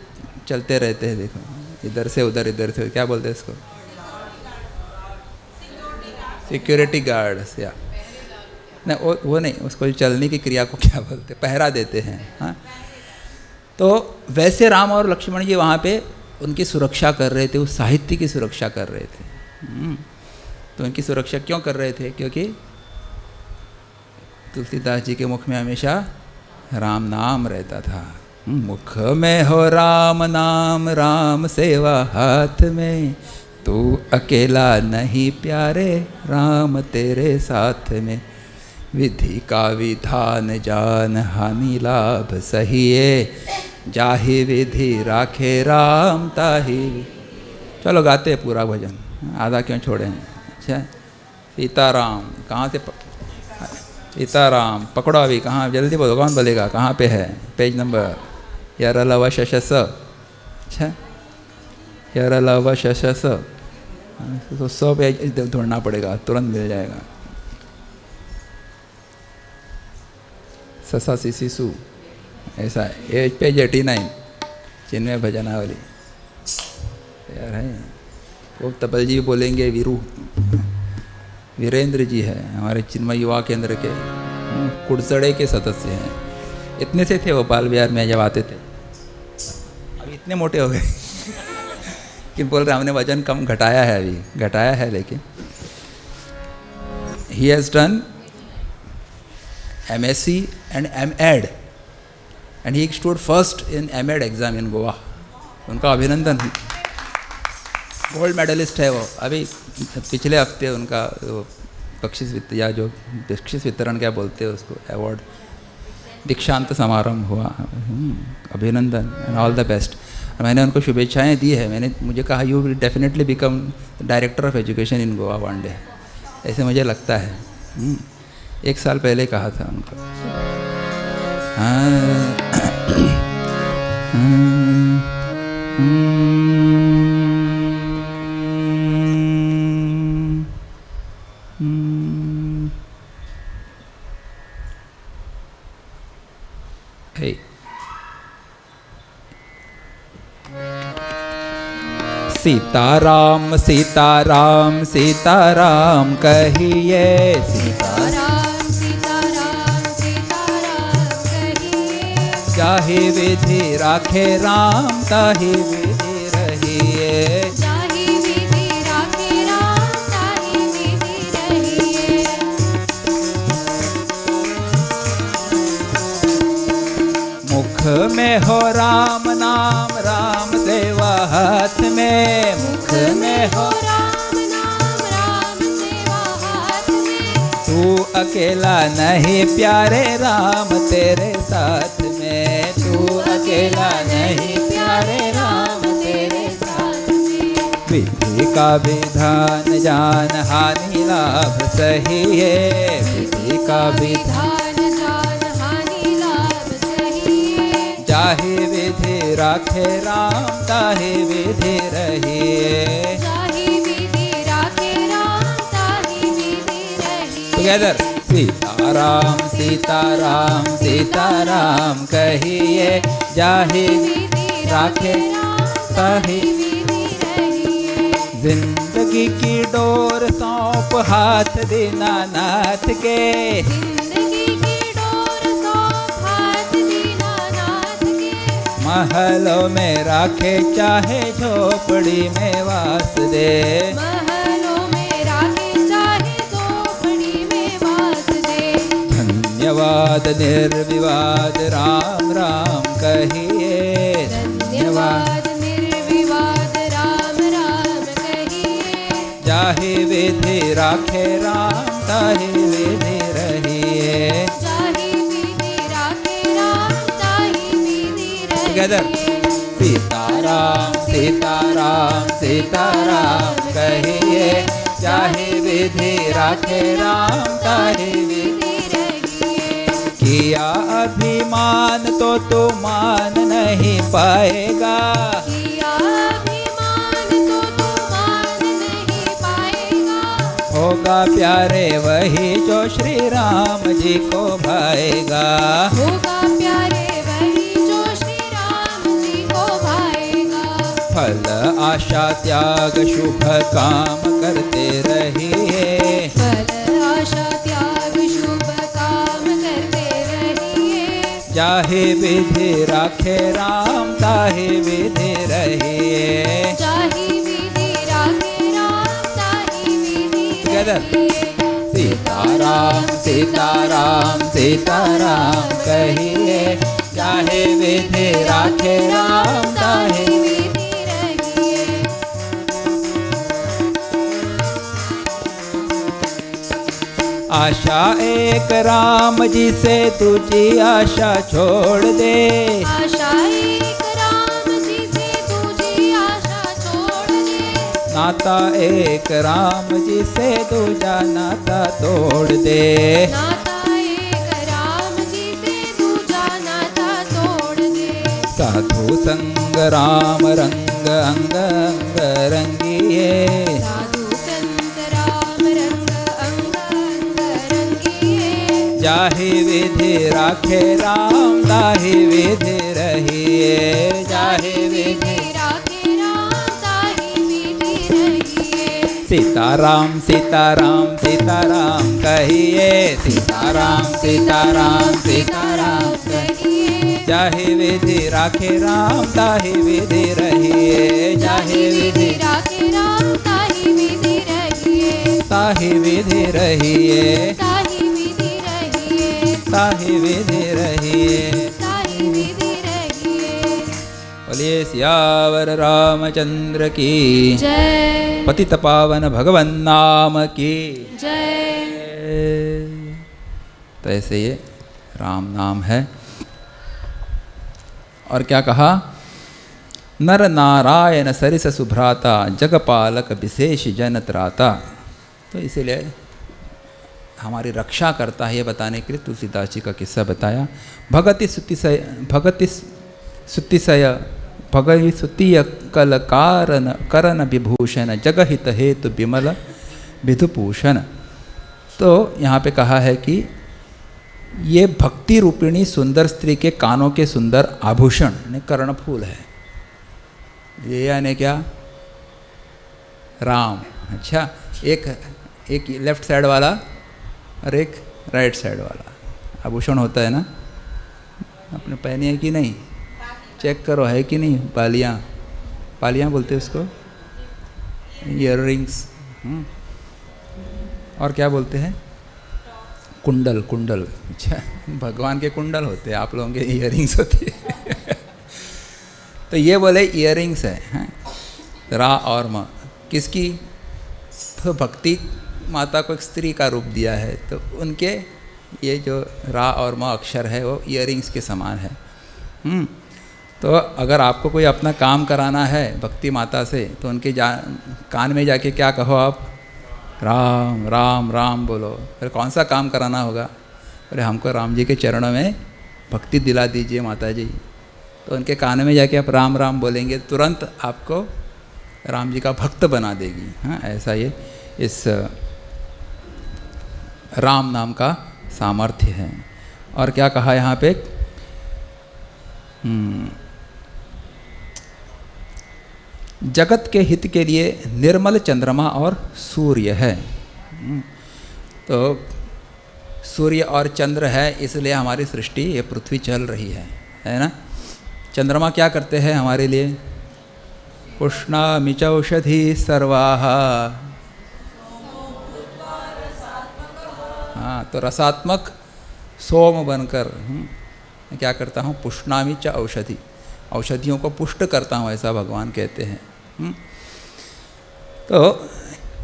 S1: चलते रहते हैं। देखो, इधर से उधर, इधर से, क्या बोलते हैं इसको? सिक्योरिटी गार्ड्स या नहीं, वो नहीं, उसको चलने की क्रिया को क्या बोलते, पहरा देते हैं। हाँ, तो वैसे राम और लक्ष्मण जी वहाँ पे उनकी सुरक्षा कर रहे थे, उस साहित्य की सुरक्षा कर रहे थे। तो उनकी सुरक्षा क्यों कर रहे थे? क्योंकि तुलसीदास जी के मुख में हमेशा राम नाम रहता था। मुख में हो राम नाम, राम सेवा हाथ में, तू अकेला नहीं प्यारे, राम तेरे साथ में। विधि का विधान जान, हानि लाभ सहिए, जाहि विधि राखे राम ताहि। चलो गाते हैं पूरा भजन, आधा क्यों छोड़े हैं। अच्छा, सीताराम कहाँ से सीताराम पकड़ो अभी, कहाँ जल्दी बोलो, कौन बोलेगा कहाँ पे है? पेज नंबर यार लव शशस। अच्छा, यार लव शशस, तो 100 पेज ढूंढना पड़ेगा, तुरंत मिल जाएगा। ससा सिसु ऐसा है, ये पेज 89 चिन्मय भजनावली यार है। वो तपल जी बोलेंगे, वीरेंद्र जी है हमारे चिन्मय युवा केंद्र के, कुड़सड़े के सदस्य हैं। इतने से थे भोपाल बिहार में जब आते थे, अभी इतने मोटे हो गए कि बोल रहे हमने वजन कम घटाया है, अभी घटाया है। लेकिन he has done MSc and M.Ed and he stood first in M.Ed exam in Goa। उनका अभिनंदन। गोल्ड मेडलिस्ट है वो। अभी पिछले हफ्ते उनका बख्शिश या जो बख्शिश वितरण क्या बोलते हैं उसको, अवार्ड दीक्षांत समारोह हुआ। अभिनंदन एंड ऑल द बेस्ट। मैंने उनको शुभेच्छाएं दी है। मुझे कहा you will definitely become director of education in Goa one day, ऐसे मुझे लगता है। 1 साल पहले कहा था उनको। सीताराम सीताराम सीताराम कहिए,
S2: सीताराम सीताराम सीताराम कहिए,
S1: जाहि विधि राखे राम ताहि विधि रहिए।
S2: जाहि विधि राखे राम ताहि विधि रहिए।
S1: मुख में हो राम नाम, राम सेवा हाथ में। मुख में हो
S2: राम नाम, राम सेवा हाथ में,
S1: तू अकेला नहीं प्यारे, राम तेरे साथ में। तू अकेला नहीं प्यारे, राम तेरे साथ में। विधि का विधान जान, हानि लाभ सहिए। विधि का विधान
S2: जान, हानि लाभ सहिए।
S1: जाहि विधि राखे राम ताहि विधि रहिए।
S2: जाहि विधि राखे राम ताहि विधि रहिए।
S1: टुगेदर सीताराम सीताराम सीताराम कहिए, जाहि विधि राखे ताहि विधि रहिए। जिंदगी की डोर सौंप हाथ दीनानाथ के।
S2: जिंदगी की डोर सौंप हाथ दीनानाथ के।
S1: महलों में राखे चाहे झोपड़ी में वास दे।
S2: महलों में राखे चाहे झोपड़ी में वास दे।
S1: धन्यवाद निर्विवाद राम राम कहिए।
S2: धन्यवाद निर्विवाद राम राम कहिए।
S1: जाहि विधि राखे राम ताहि विधि रहिए।
S2: जाहि विधि राखे राम ताहि विधि रहिए।
S1: टुगेदर सीताराम सीताराम सीताराम कहिए, जाहि विधि राखे राम ताहि विधि
S2: रहिए।
S1: किया अभिमान तो तू मान नहीं पाएगा।
S2: किया अभिमान तो तू मान नहीं पाएगा।
S1: होगा प्यारे वही जो श्री राम जी को भाएगा।
S2: होगा प्यारे वही जो श्री राम जी को भाएगा।
S1: फल आशा त्याग शुभ काम करते रहिए। जाहे विधि राखे राम ताहे विधि रहिए।
S2: जाहि विधि राखे राम ताहि विधि
S1: Together.
S2: रहिए।
S1: सीताराम सीताराम सीताराम कहिए, चाहे विधि राखे राम ताहे
S2: विधि रहिए।
S1: आशा एक राम जी से तुझी आशा छोड़ दे।
S2: आशा एक राम जी से तुझी आशा छोड़ दे।
S1: नाता एक राम जी से दूजा नाता तोड़ दे।
S2: नाता एक राम जी से दूजा नाता तोड़ दे।
S1: साधु संग राम रंग अंग अंग रंगिए।
S2: साधु संत राम रंग अंग अंग रंगिए।
S1: जाहि विधि राखे राम ताहि विधि रहिए। जाहि विधि
S2: राखे राम ताहि विधि रहिए।
S1: सीताराम सीताराम सीताराम कहिए। सीताराम सीताराम सीताराम
S2: कहिए।
S1: जाहि विधि राखे राम ताहि विधि रहिए। जाहि विधि
S2: राखे राम ताहि विधि रहिए।
S1: ताहि विधि रहिए।
S2: ताहि विधि रहिए।
S1: ताहि विधि रहिए।
S2: ताहि विधि रहिए।
S1: बोलिए सियावर रामचंद्र की
S2: जय।
S1: पतित पावन भगवन नाम की
S2: जय।
S1: तो ऐसे ये राम नाम है। और क्या कहा? नर नारायण सरिस सुभ्राता जगपालक विशेष जन त्राता। तो इसीलिए हमारी रक्षा करता है, ये बताने के लिए तुलसीदास जी का किस्सा बताया। भगति सुतिशय भगति सुतिय कल कारण करण विभूषण जगहित हेतु विमल विधुभूषण। तो यहाँ पे कहा है कि ये भक्ति रूपिणी सुंदर स्त्री के कानों के सुंदर आभूषण यानी कर्णफूल है। ये यानी क्या? राम। अच्छा, एक लेफ्ट साइड वाला और एक राइट साइड वाला आभूषण होता है ना। आपने पहनी है कि नहीं? चेक करो है कि नहीं। पालियाँ बोलते हैं उसको, ईयर रिंग्स। और क्या बोलते हैं? कुंडल। अच्छा, भगवान के कुंडल होते हैं, आप लोगों के ईयरिंग्स होती है। तो ये बोले ईयरिंग्स है रा और म किसकी? तो भक्ति माता को एक स्त्री का रूप दिया है, तो उनके ये जो रा और म अक्षर है वो ईयरिंग्स के समान है। तो अगर आपको कोई अपना काम कराना है भक्ति माता से, तो उनके कान में जाके क्या कहो आप? राम राम राम बोलो। फिर कौन सा काम कराना होगा? अरे हमको राम जी के चरणों में भक्ति दिला दीजिए माता जी। तो उनके कान में जाके आप राम राम बोलेंगे, तुरंत आपको राम जी का भक्त बना देगी। हाँ, ऐसा ये इस राम नाम का सामर्थ्य है। और क्या कहा यहाँ पे? जगत के हित के लिए निर्मल चंद्रमा और सूर्य है। तो सूर्य और चंद्र है, इसलिए हमारी सृष्टि ये पृथ्वी चल रही है ना। चंद्रमा क्या करते हैं हमारे लिए? पुष्णामि च औषधि सर्वाः। हाँ, तो रसात्मक सोम बनकर मैं क्या करता हूँ? पुष्णामि च औषधि, औषधियों को पुष्ट करता हूँ, ऐसा भगवान कहते हैं। तो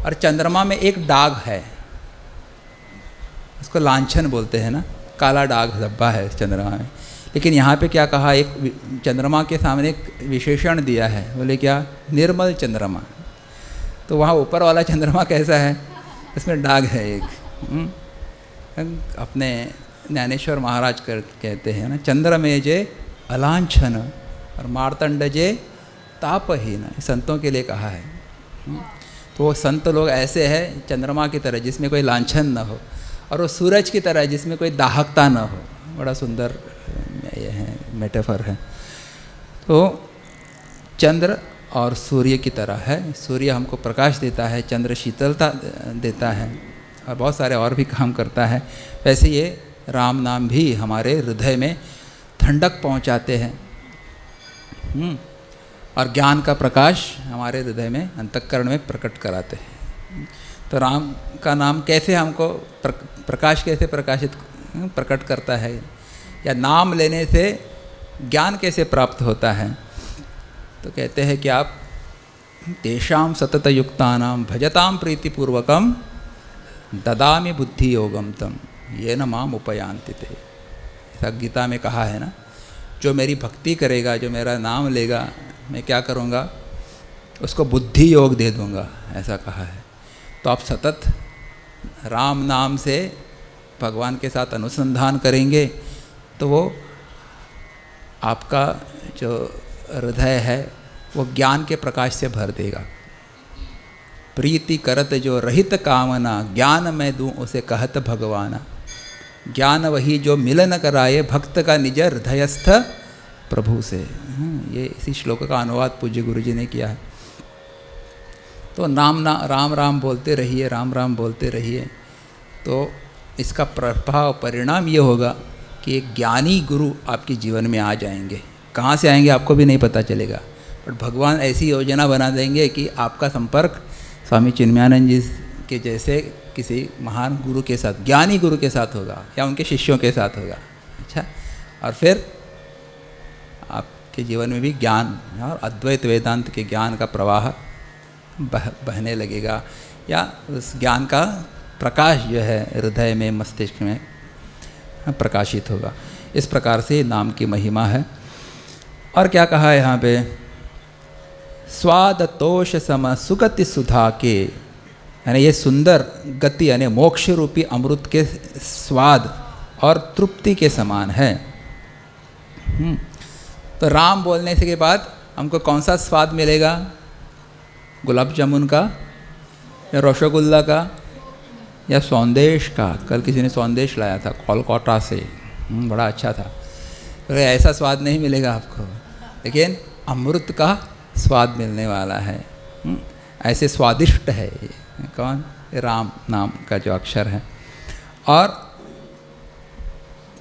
S1: और चंद्रमा में एक दाग है, उसको लांछन बोलते हैं ना, काला दाग धब्बा है चंद्रमा में। लेकिन यहाँ पे क्या कहा? एक चंद्रमा के सामने एक विशेषण दिया है, बोले क्या? निर्मल चंद्रमा। तो वहाँ ऊपर वाला चंद्रमा कैसा है? इसमें दाग है एक। अपने ज्ञानेश्वर महाराज कहते हैं ना, चंद्र में जे अलांछन और मार्तंड जे तापहीन, संतों के लिए कहा है। तो वो संत लोग ऐसे हैं चंद्रमा की तरह जिसमें कोई लांछन न हो, और वो सूरज की तरह जिसमें कोई दाहकता न हो। बड़ा सुंदर ये है, मेटाफर है। तो चंद्र और सूर्य की तरह है। सूर्य हमको प्रकाश देता है, चंद्र शीतलता देता है, और बहुत सारे और भी काम करता है। वैसे ये राम नाम भी हमारे हृदय में ठंडक पहुंचाते हैं। और ज्ञान का प्रकाश हमारे हृदय में, अंतःकरण में प्रकट कराते हैं। तो राम का नाम कैसे हमको प्रकाश कैसे प्रकट करता है, या नाम लेने से ज्ञान कैसे प्राप्त होता है? तो कहते हैं कि आप तेषां सतत युक्तानां भजतां प्रीतिपूर्वकं ददामि बुद्धि योगम तम येन माम उपयान्ति ते। ऐसा गीता में कहा है ना, जो मेरी भक्ति करेगा, जो मेरा नाम लेगा, मैं क्या करूँगा, उसको बुद्धि योग दे दूँगा, ऐसा कहा है। तो आप सतत राम नाम से भगवान के साथ अनुसंधान करेंगे तो वो आपका जो हृदय है वो ज्ञान के प्रकाश से भर देगा। प्रीति करत जो रहित कामना, ज्ञान मैं दूँ उसे कहत भगवाना। ज्ञान वही जो मिलन कराए, भक्त का निज हृदयस्थ प्रभु से। ये इसी श्लोक का अनुवाद पूज्य गुरु जी ने किया है। तो राम राम बोलते रहिए, राम राम बोलते रहिए, तो इसका प्रभाव परिणाम ये होगा कि एक ज्ञानी गुरु आपके जीवन में आ जाएंगे। कहाँ से आएंगे आपको भी नहीं पता चलेगा, बट भगवान ऐसी योजना बना देंगे कि आपका संपर्क स्वामी चिन्मयानंद जी के जैसे किसी महान गुरु के साथ, ज्ञानी गुरु के साथ होगा या उनके शिष्यों के साथ होगा। अच्छा, और फिर आपके जीवन में भी ज्ञान और अद्वैत वेदांत के ज्ञान का प्रवाह बहने लगेगा, या उस ज्ञान का प्रकाश जो है हृदय में, मस्तिष्क में प्रकाशित होगा। इस प्रकार से नाम की महिमा है। और क्या कहा है यहाँ पे, स्वाद तोष सम सुगति सुधा के, यानी ये सुंदर गति यानी मोक्ष रूपी अमृत के स्वाद और तृप्ति के समान है। तो राम बोलने से के बाद हमको कौन सा स्वाद मिलेगा? गुलाब जामुन का, या रसगुल्ला का, या सौंदेश का। कल किसी ने सौंदेश लाया था कोलकाता से, बड़ा अच्छा था। तो ऐसा स्वाद नहीं मिलेगा आपको, लेकिन अमृत का स्वाद मिलने वाला है। ऐसे स्वादिष्ट है ये। कौन? राम नाम का जो अक्षर है। और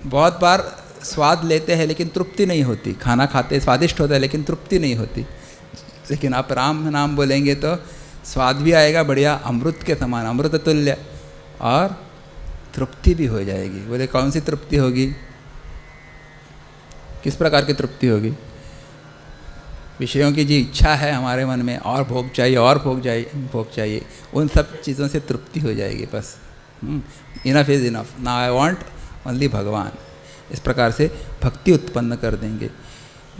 S1: बहुत बार स्वाद लेते हैं लेकिन तृप्ति नहीं होती। खाना खाते स्वादिष्ट होता है लेकिन तृप्ति नहीं होती। लेकिन आप राम नाम बोलेंगे तो स्वाद भी आएगा बढ़िया, अमृत के समान, अमृत तुल्य, और तृप्ति भी हो जाएगी। बोले कौन सी तृप्ति होगी? किस प्रकार की तृप्ति होगी? विषयों की जी इच्छा है हमारे मन में, और भोग चाहिए, और भोग चाहिए, उन सब चीज़ों से तृप्ति हो जाएगी। बस enough is enough, now I want only भगवान। इस प्रकार से भक्ति उत्पन्न कर देंगे,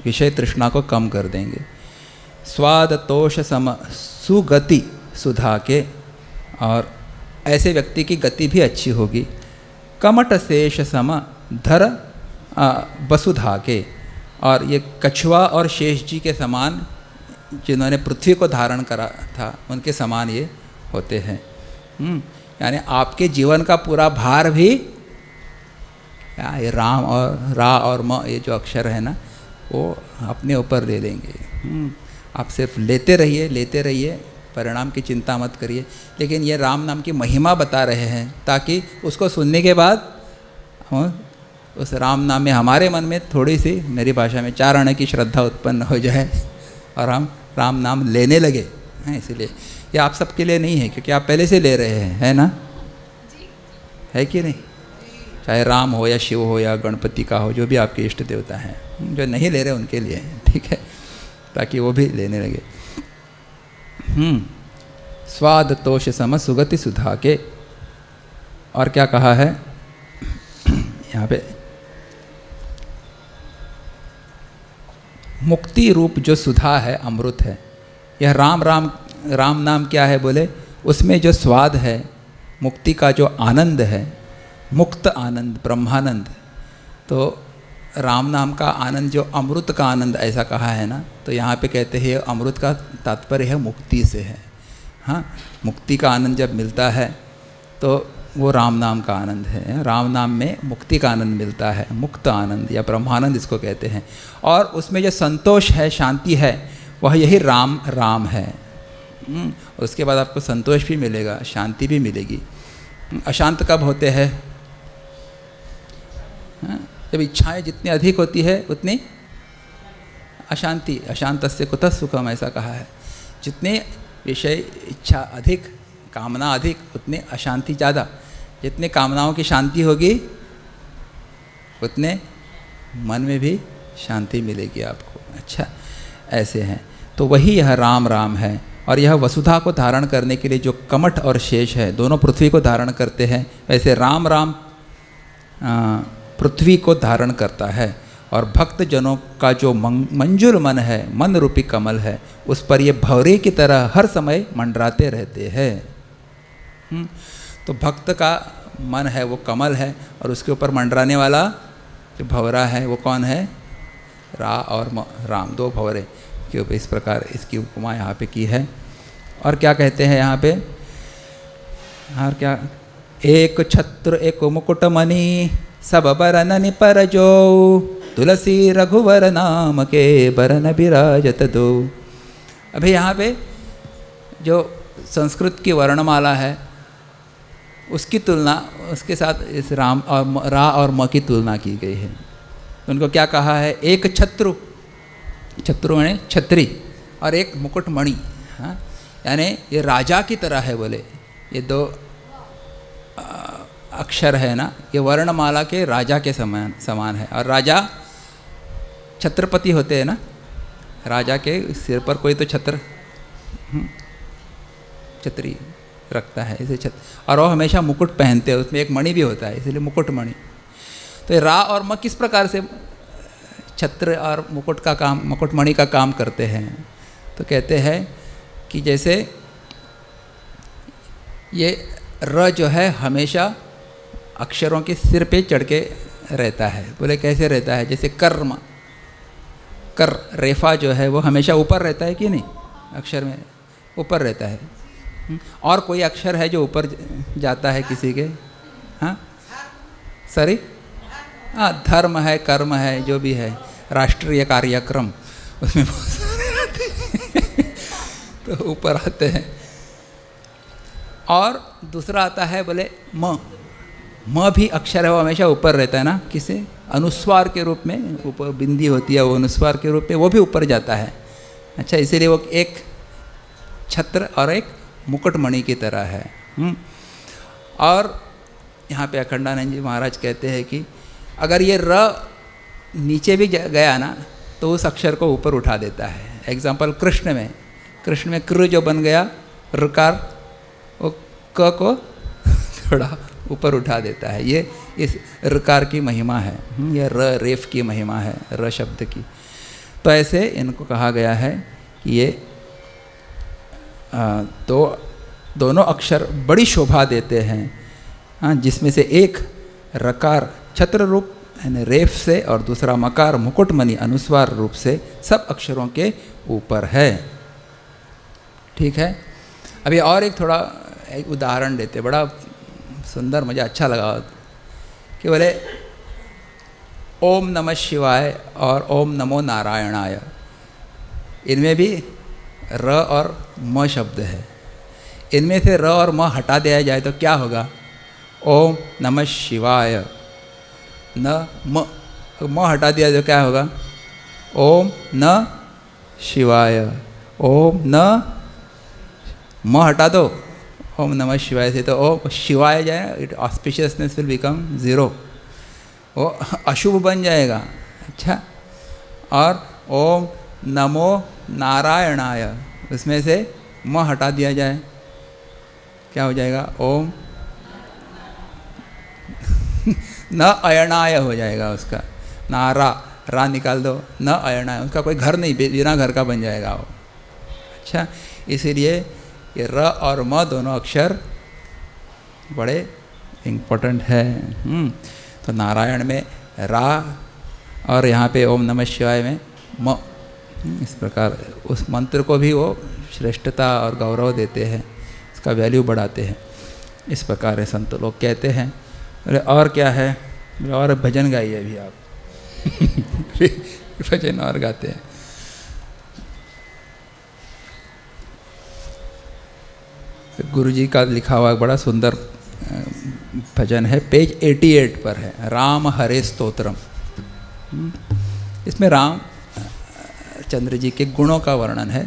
S1: विषय तृष्णा को कम कर देंगे। स्वाद तोष सम सुगति सुधा के, और ऐसे व्यक्ति की गति भी अच्छी होगी। कमट शेष सम धर वसुधा के, और ये कछुआ और शेष जी के समान, जिन्होंने पृथ्वी को धारण करा था, उनके समान ये होते हैं। यानी आपके जीवन का पूरा भार भी ये राम और रा और म, ये जो अक्षर है ना, वो अपने ऊपर ले लेंगे। आप सिर्फ लेते रहिए, परिणाम की चिंता मत करिए। लेकिन ये राम नाम की महिमा बता रहे हैं ताकि उसको सुनने के बाद उस राम नाम में हमारे मन में थोड़ी सी, मेरी भाषा में, 4 आने की श्रद्धा उत्पन्न हो जाए और हम राम नाम लेने लगे हैं। इसीलिए ये आप सबके लिए नहीं है, क्योंकि आप पहले से ले रहे हैं, है ना? है कि नहीं? चाहे राम हो या शिव हो या गणपति का हो, जो भी आपके इष्ट देवता हैं, जो नहीं ले रहे उनके लिए, ठीक है, ताकि वो भी लेने लगे। स्वाद तोष सम सुगति सुधा के। और क्या कहा है यहाँ पे, मुक्ति रूप जो सुधा है, अमृत है। यह राम नाम क्या है? बोले उसमें जो स्वाद है, मुक्ति का जो आनंद है, मुक्त आनंद, ब्रह्मानंद, तो राम नाम का आनंद जो अमृत का आनंद, ऐसा कहा है ना। तो यहाँ पे कहते हैं अमृत का तात्पर्य है मुक्ति से है। हाँ, मुक्ति का आनंद जब मिलता है तो वो राम नाम का आनंद है। राम नाम में मुक्ति का आनंद मिलता है, मुक्त आनंद या ब्रह्मानंद इसको कहते हैं। और उसमें जो संतोष है, शांति है, वह यही राम है। उसके बाद आपको संतोष भी मिलेगा, शांति भी मिलेगी। अशांत कब होते हैं? जब इच्छाएं जितनी अधिक होती है उतनी अशांति, अशांतस्य कुतः सुखम, ऐसा कहा है। जितने विषय इच्छा अधिक, कामना अधिक, उतनी अशांति ज़्यादा। जितने कामनाओं की शांति होगी उतने मन में भी शांति मिलेगी आपको। अच्छा, ऐसे हैं। तो वही यह राम राम है। और यह वसुधा को धारण करने के लिए जो कमठ और शेष है, दोनों पृथ्वी को धारण करते हैं, वैसे राम राम पृथ्वी को धारण करता है। और भक्त जनों का जो मंजुल मन है, मन रूपी कमल है, उस पर ये भंवरे की तरह हर समय मंडराते रहते हैं। तो भक्त का मन है वो कमल है, और उसके ऊपर मंडराने वाला जो भंवरा है वो कौन है? रा और राम, दो भंवरे के ऊपर इस प्रकार इसकी उपमा यहाँ पे की है। और क्या कहते हैं यहाँ पे? और क्या? एक छत्र एक मुकुट मणि सब बरन पर जो, तुलसी रघुवर नाम के बरन विराजत दो। अभी यहाँ पे जो संस्कृत की वर्णमाला है उसकी तुलना, उसके साथ इस राम और रा और म की तुलना की गई है। उनको क्या कहा है? एक छत्रु, छत्रु यानी छत्री, और एक मुकुटमणि। हाँ, यानी ये राजा की तरह है। बोले ये दो अक्षर है ना, ये वर्णमाला के राजा के समान है। और राजा छत्रपति होते हैं ना, राजा के सिर पर कोई तो छतरी रखता है, इसे और वो हमेशा मुकुट पहनते हैं, उसमें एक मणि भी होता है, इसलिए मुकुट मणि। तो रा और म किस प्रकार से छत्र और मुकुट का काम, मुकुट मणि का काम करते हैं? तो कहते हैं कि जैसे ये र जो है हमेशा अक्षरों के सिर पे चढ़ के रहता है। बोले कैसे रहता है? जैसे कर्म, कर रेफा जो है वो हमेशा ऊपर रहता है कि नहीं? अक्षर में ऊपर रहता है। और कोई अक्षर है जो ऊपर जाता है किसी के? हाँ, सॉरी, हाँ, धर्म है, कर्म है, जो भी है, राष्ट्रीय कार्यक्रम, उसमें बहुत सारे आते हैं तो ऊपर आते हैं। और दूसरा आता है बोले म भी अक्षर है, वो हमेशा ऊपर रहता है ना, किसे? अनुस्वार के रूप में, ऊपर बिंदी होती है वो अनुस्वार के रूप में, वो भी ऊपर जाता है। अच्छा, इसीलिए वो एक छत्र और एक मुकुटमणि की तरह है। और यहाँ पे अखंडानंद जी महाराज कहते हैं कि अगर ये र नीचे भी गया ना तो उस अक्षर को ऊपर उठा देता है। एग्जाम्पल कृष्ण में कृ जो बन गया ऋकार, वो क को थोड़ा ऊपर उठा देता है। ये इस ऋकार की महिमा है, ये र रेफ की महिमा है, र शब्द की। तो ऐसे इनको कहा गया है कि ये दोनों अक्षर बड़ी शोभा देते हैं। हाँ, जिसमें से एक रकार छत्र रूप यानी रेफ से, और दूसरा मकार मुकुटमणि अनुस्वार रूप से सब अक्षरों के ऊपर है। ठीक है। अभी और एक थोड़ा एक उदाहरण देते, बड़ा सुंदर, मुझे अच्छा लगा कि बोले ओम नमः शिवाय और ओम नमो नारायणाय, इनमें भी र और म शब्द है। इनमें से र और म हटा दिया जाए तो क्या होगा? ओम नमः शिवाय, न म हटा दिया तो क्या होगा? ओम न शिवाय। ओम न म हटा दो, ओम नमः शिवाय से तो ओम शिवाय जाए, it auspiciousness will become zero, वो अशुभ बन जाएगा। अच्छा, और ओम नमो नारायणाय, उसमें से म हटा दिया जाए, क्या हो जाएगा? ओम न अयणाय हो जाएगा उसका, नारा रा निकाल दो, न अयणाय, उसका कोई घर नहीं, बिना घर का बन जाएगा वो। अच्छा, इसीलिए ये र और म दोनों अक्षर बड़े इम्पोर्टेंट है। तो नारायण में रा और यहाँ पे ओम नमः शिवाय में म, इस प्रकार उस मंत्र को भी वो श्रेष्ठता और गौरव देते हैं, इसका वैल्यू बढ़ाते हैं। इस प्रकार है संत लोग कहते हैं। अरे और क्या है? और भजन गाइए अभी आप भजन और गाते हैं। तो गुरु जी का लिखा हुआ बड़ा सुंदर भजन है, पेज 88 पर है, राम हरे स्तोत्रम। इसमें राम चंद्र जी के गुणों का वर्णन है।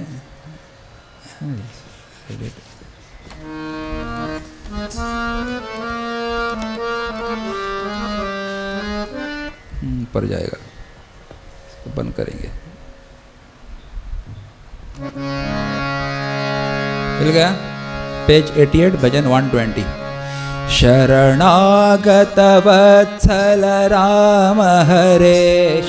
S1: पर जाएगा, इसको बंद करेंगे। मिल गया? पेज 88 भजन 120। शरणागत वत्सल राम हरे,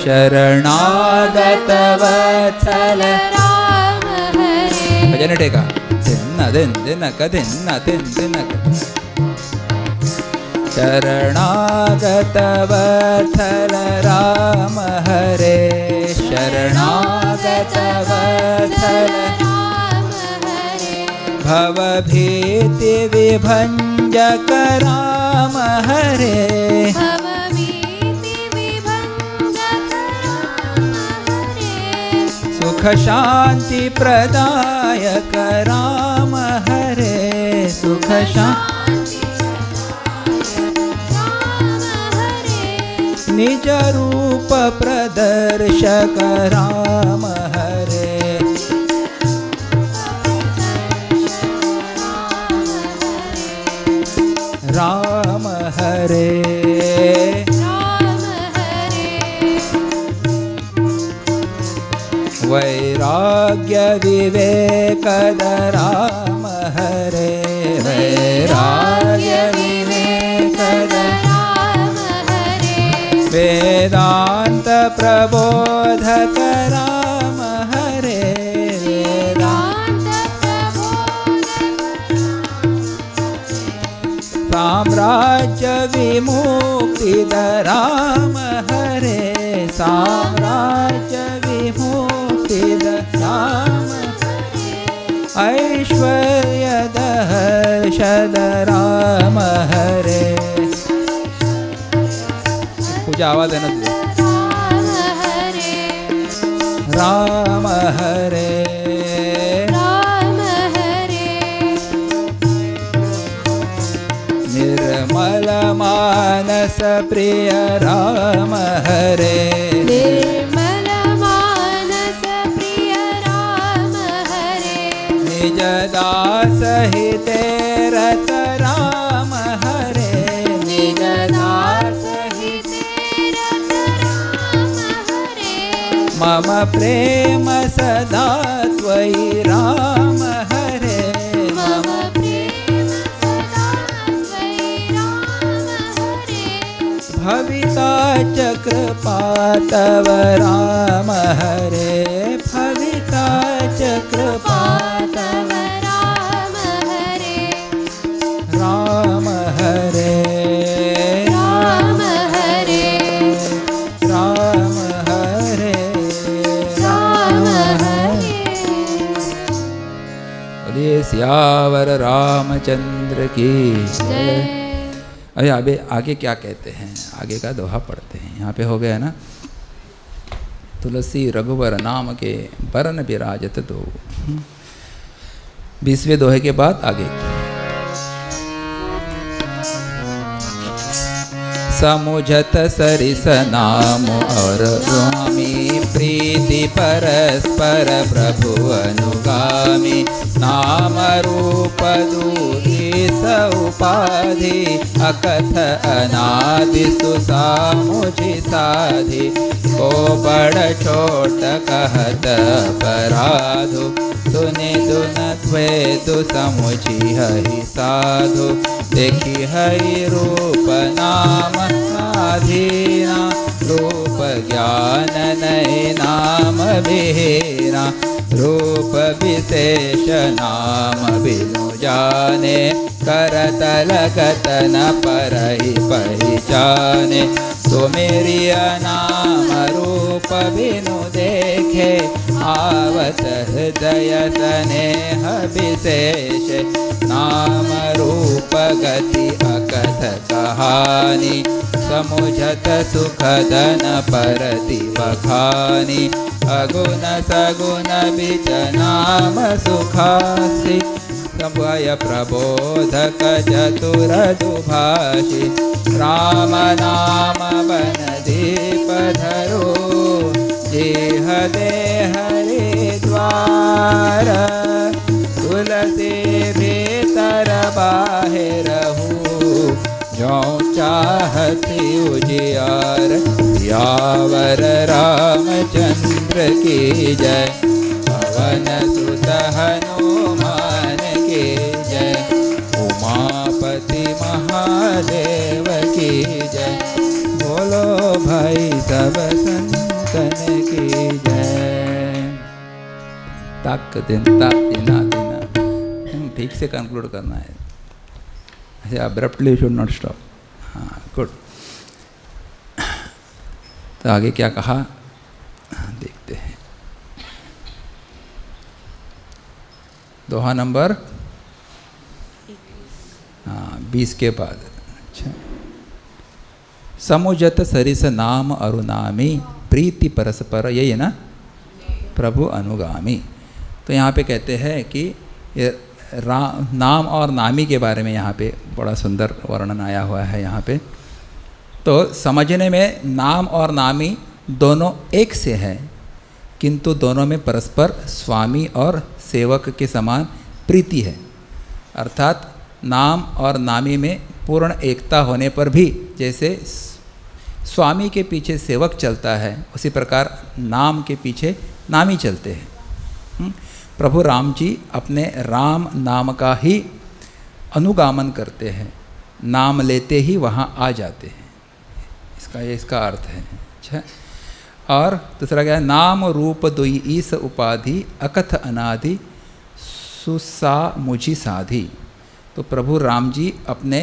S1: शरणागत वत्सल
S2: राम हरे।
S1: भजन टेका दिन दिन दिन दिन दिन दिन। शरणागत वत्सल राम हरे, शरणागत वत्सल
S2: राम हरे।
S1: भवभीति विभञ्जक राम हरे,
S2: भवभीति विभञ्जक राम हरे।
S1: सुख शांति प्रदायक राम हरे, सुख शांति निज रूप प्रदर्शक राम हरे, राम हरे,
S2: राम हरे।
S1: वैराग्य विवेकद राम हरे, वैराग्य विवेकद
S2: राम हरे।
S1: वेदांत प्रबोधक राम हरे,
S2: वेदांत
S1: साम्राज्य विमुक्तिद राम हरे, साम्राज्य विमुक्तिद राम हरे। ऐश्वर्यद हर्षद राम हरे। पूजा आवाज है ना तुझे?
S2: राम हरे,
S1: राम हरे, निर्मल मानस प्रिय राम हरे,
S2: निर्मल मानस प्रिय राम हरे।
S1: निज दास हिते रत राम हरे, निज दास मम प्रेम सदा त्वयि राम हरे,
S2: मम प्रेम सदा त्वयि राम हरे।
S1: भविता चक्रपा तव राम हरे, भविता चक्रपा
S2: तव राम हरे,
S1: राम हरे,
S2: राम हरे,
S1: राम हरे,
S2: राम हरे।
S1: बोलिए सियावर रामचंद्र की जय। अभी आगे क्या कहते हैं, आगे का दोहा पढ़ते हैं। यहाँ पे हो गया ना, तुलसी रघुवर नाम के बरन विराजत दो। 20वें दोहे के बाद आगे समुझत सरिस नाम और स्वामी, प्रीति परस्पर प्रभु अनुगामी। नाम रूप दूरी सउपाधि, अकथ अनादि सुसामुझि साधि। को बड़ छोट कहत पराधु, सुनि दुन द्वेदु समुझि हहि साधु। देखी हरि रूप नाम आधीना, रूप ज्ञान नये नाम बिहेरा। रूप विशेष नाम बिनु जाने, करतल कतन परहि पहिचाने। सुमेरि नाम रूप बिनु देखे, आवत हृदय स्नेह विशेष। नाम रूप गति अकथ कहानी, समुझत सुखद न परति बखानी। अगुण सगुण बिच नाम सुखासी, समय प्रबोधक चतुर दुभाषी राम नाम बन दीप धरो जेह देह रे द्वार तुलसी भीतर बाहिर जो चाहती उजियार यावर रामचंद्र की जय पवन सुत हनुमान की जय उमापति महादेव की जय बोलो भाई सब संतन की जय। तक दिन दिना ठीक से कंक्लूड करना है, ऐसे अब्रप्टली शुड नॉट स्टॉप। हाँ गुड। तो आगे क्या कहा देखते हैं। दोहा नंबर 20 के बाद। अच्छा, समुजत सरिस नाम अरुनामी प्रीति परस्पर, यही है ना, प्रभु अनुगामी। तो यहाँ पे कहते हैं कि नाम और नामी के बारे में यहाँ पे बड़ा सुंदर वर्णन आया हुआ है यहाँ पे। तो समझने में नाम और नामी दोनों एक से है, किंतु दोनों में परस्पर स्वामी और सेवक के समान प्रीति है। अर्थात नाम और नामी में पूर्ण एकता होने पर भी जैसे स्वामी के पीछे सेवक चलता है, उसी प्रकार नाम के पीछे नामी चलते हैं। प्रभु राम जी अपने राम नाम का ही अनुगामन करते हैं, नाम लेते ही वहाँ आ जाते हैं, इसका अर्थ है। अच्छा, और दूसरा क्या है, नाम रूप दुई ईस उपाधि अकथ अनादि सुसा मुझी साधी। तो प्रभु राम जी अपने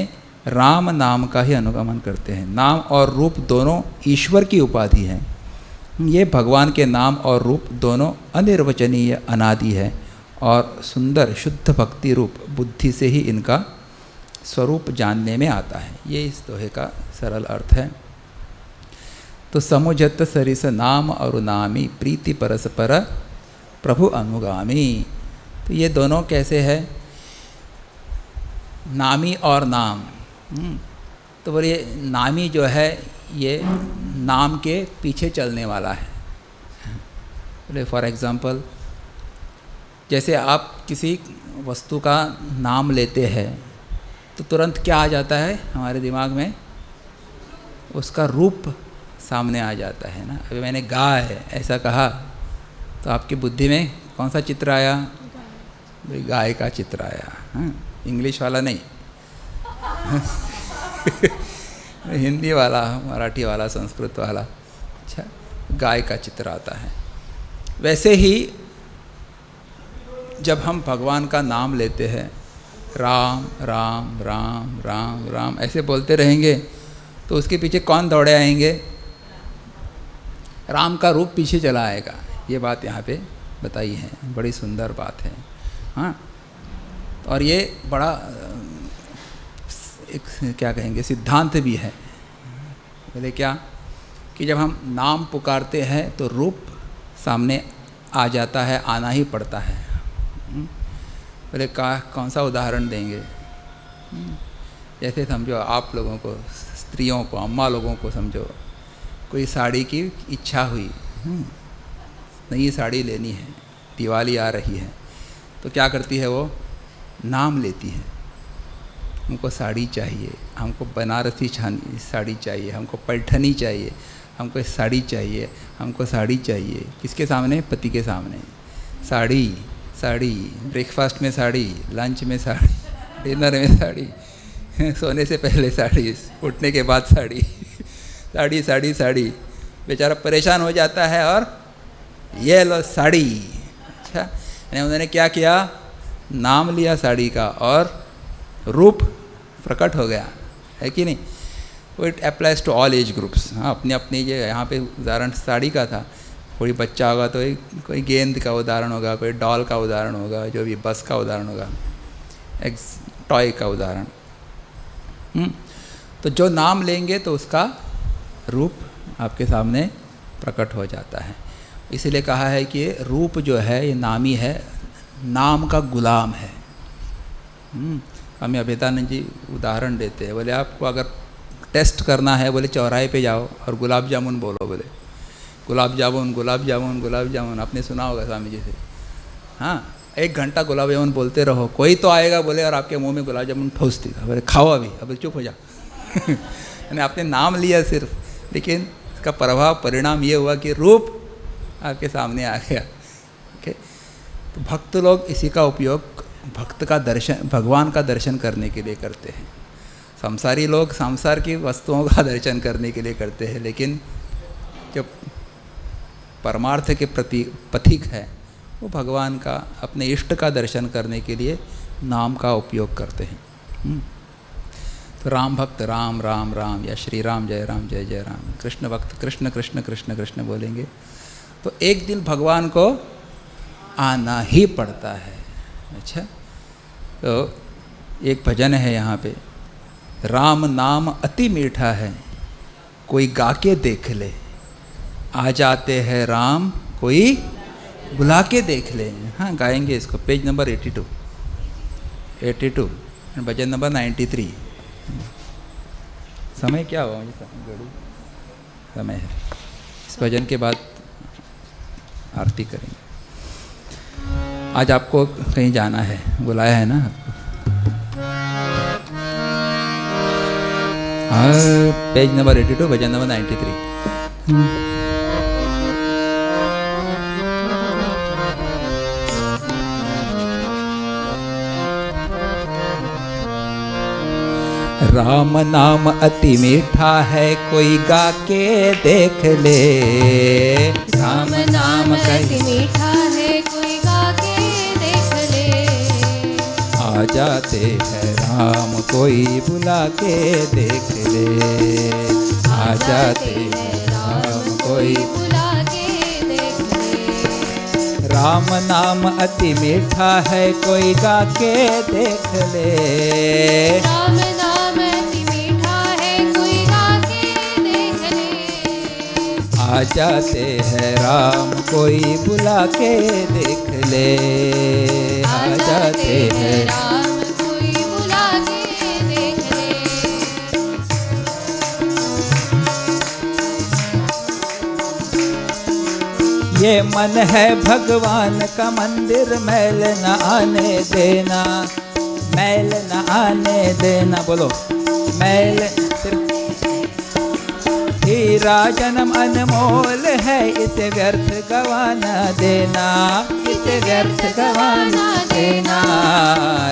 S1: राम नाम का ही अनुगमन करते हैं। नाम और रूप दोनों ईश्वर की उपाधि हैं। ये भगवान के नाम और रूप दोनों अनिर्वचनीय अनादि है और सुंदर शुद्ध भक्ति रूप बुद्धि से ही इनका स्वरूप जानने में आता है। ये इस दोहे का सरल अर्थ है। तो समुजत सरिस नाम और नामी प्रीति परस्पर प्रभु अनुगामी। तो ये दोनों कैसे है, नामी और नाम। तो बोलिए नामी जो है ये नाम के पीछे चलने वाला है। बोले फॉर एग्ज़ाम्पल, जैसे आप किसी वस्तु का नाम लेते हैं तो तुरंत क्या आ जाता है हमारे दिमाग में, उसका रूप सामने आ जाता है ना। अभी मैंने गाय ऐसा कहा तो आपकी बुद्धि में कौन सा चित्र आया, गाय का चित्र आया। हाँ, इंग्लिश वाला नहीं हिंदी वाला, मराठी वाला, संस्कृत वाला। अच्छा, गाय का चित्र आता है। वैसे ही जब हम भगवान का नाम लेते हैं, राम राम राम राम राम ऐसे बोलते रहेंगे तो उसके पीछे कौन दौड़े आएंगे, राम का रूप पीछे चला आएगा। ये बात यहाँ पे बताई है, बड़ी सुंदर बात है। हाँ, और ये बड़ा एक क्या कहेंगे सिद्धांत भी है। बोले क्या कि जब हम नाम पुकारते हैं तो रूप सामने आ जाता है, आना ही पड़ता है। बोले कौन सा उदाहरण देंगे, जैसे समझो आप लोगों को, स्त्रियों को, अम्मा लोगों को समझो, कोई साड़ी की इच्छा हुई, नई साड़ी लेनी है, दिवाली आ रही है, तो क्या करती है वो, नाम लेती है। हमको साड़ी चाहिए, हमको बनारसी साड़ी चाहिए, हमको पैठनी चाहिए, हमको साड़ी चाहिए, हमको साड़ी चाहिए। किसके सामने, पति के सामने। साड़ी साड़ी, ब्रेकफास्ट में साड़ी, लंच में साड़ी, डिनर में साड़ी, सोने से पहले साड़ी, उठने के बाद साड़ी साड़ी साड़ी साड़ी। बेचारा परेशान हो जाता है और ये लो साड़ी। अच्छा, यानी उन्होंने क्या किया, नाम लिया साड़ी का और रूप प्रकट हो गया, है कि नहीं। वो it applies to all age groups. हाँ, अपनी अपनी ये यहाँ पे उदाहरण साड़ी का था। कोई बच्चा होगा तो कोई गेंद का उदाहरण होगा, कोई डॉल का उदाहरण होगा, जो भी बस का उदाहरण होगा, टॉय का उदाहरण। तो जो नाम लेंगे तो उसका रूप आपके सामने प्रकट हो जाता है। इसीलिए कहा है कि रूप जो है ये नामी है, नाम का गुलाम है। स्वामी अभेदानंद जी उदाहरण देते हैं, बोले आपको अगर टेस्ट करना है, बोले चौराहे पे जाओ और गुलाब जामुन बोलो, बोले गुलाब जामुन गुलाब जामुन गुलाब जामुन। आपने सुना होगा स्वामी जी से। हाँ, 1 घंटा गुलाब जामुन बोलते रहो, कोई तो आएगा बोले और आपके मुंह में गुलाब जामुन ठोस देगा, बोले खाओ अभी, अब चुप हो जा। यानी आपने नाम लिया सिर्फ, लेकिन इसका प्रभाव परिणाम ये हुआ कि रूप आपके सामने आ गया। ओके, तो भक्त लोग इसी का उपयोग भक्त का दर्शन, भगवान का दर्शन करने के लिए करते हैं। संसारी लोग संसार की वस्तुओं का दर्शन करने के लिए करते हैं, लेकिन जो परमार्थ के प्रति पथिक है वो भगवान का, अपने इष्ट का दर्शन करने के लिए नाम का उपयोग करते हैं। तो राम भक्त राम राम राम या श्री राम जय जय राम, कृष्ण भक्त कृष्ण कृष्ण कृष्ण कृष्ण बोलेंगे तो एक दिन भगवान को आना ही पड़ता है। अच्छा, तो एक भजन है यहाँ पे, राम नाम अति मीठा है कोई गा के देख ले, आ जाते हैं राम कोई बुला के देख ले। हाँ, गाएंगे इसको, पेज नंबर 82 भजन नंबर 93। समय क्या हुआ मुझे घड़ी समय है, इस भजन के बाद आरती करेंगे। आज आपको कहीं जाना है, बुलाया है ना आपको। पेज नंबर 82 भजन नंबर 93। राम नाम अति मीठा है कोई गा के देख ले,
S2: राम नाम अति मीठा है कोई गा के देख ले,
S1: आ जाते हैं राम कोई बुला के देख ले, आ जाते हैं राम कोई
S2: बुला के देख ले।
S1: राम नाम अति मीठा है कोई गा के देख ले,
S2: राम नाम अति मीठा है कोई गा के देख ले,
S1: आ जाते हैं राम कोई बुला के देख ले, आ जाते हैं
S2: राम कोई बुला के देख ले।
S1: ये मन है भगवान का मंदिर, मैल न आने देना, मैल न आने देना, बोलो मैल। हीरा जन्म अनमोल है इसे व्यर्थ गवाना देना, इसे व्यर्थ गवाना देना।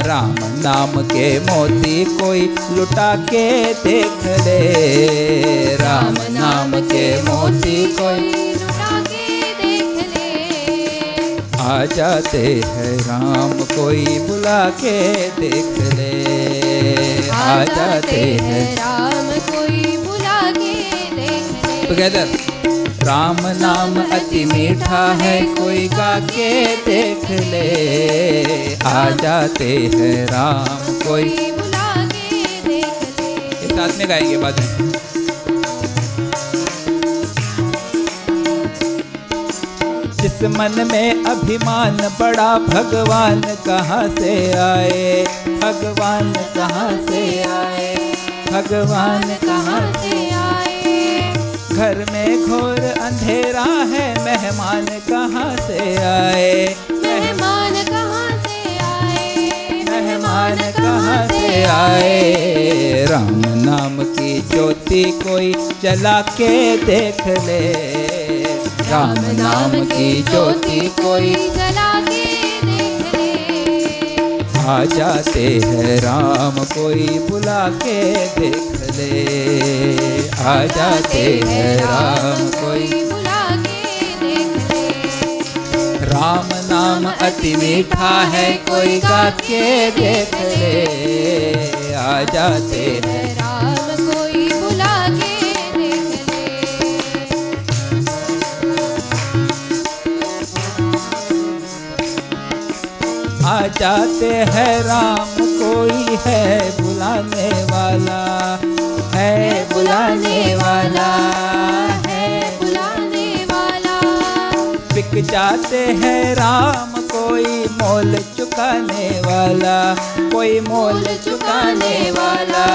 S1: राम नाम के मोती कोई लुटा के देख ले, राम नाम के मोती कोई
S2: लुटा के देख ले,
S1: आ जाते हैं राम कोई बुला के देख ले, आ जाते हैं
S2: राम कोई बुला के देख ले।
S1: टुगेदर। राम नाम अति मीठा है कोई गा के देख ले, आ जाते हैं राम कोई
S2: बुला के देख ले।
S1: ये साथ में गाएंगे बाद में। जिस मन में अभिमान बड़ा भगवान कहाँ से आए, भगवान कहाँ से आए, भगवान कहाँ से
S2: आए।
S1: घर में घोर अंधेरा है मेहमान कहाँ से आए,
S2: मेहमान कहाँ से आए,
S1: मेहमान कहाँ से आए। राम नाम की ज्योति कोई जला के देख ले, राम नाम की ज्योति कोई
S2: जला के देख ले,
S1: आ जाते हैं राम कोई बुला के देख ले, आ जाते हैं राम कोई
S2: बुला के देख ले।
S1: राम नाम अति मीठा है कोई गा के देख ले, आ जाते हैं
S2: राम कोई बुला के देख ले।
S1: आ जाते हैं राम कोई है बुलाने वाला, है बुलाने वाला,
S2: है बुलाने वाला।
S1: बिक जा जाते हैं राम, कोई मोल चुकाने वाला, कोई मोल चुकाने वाला,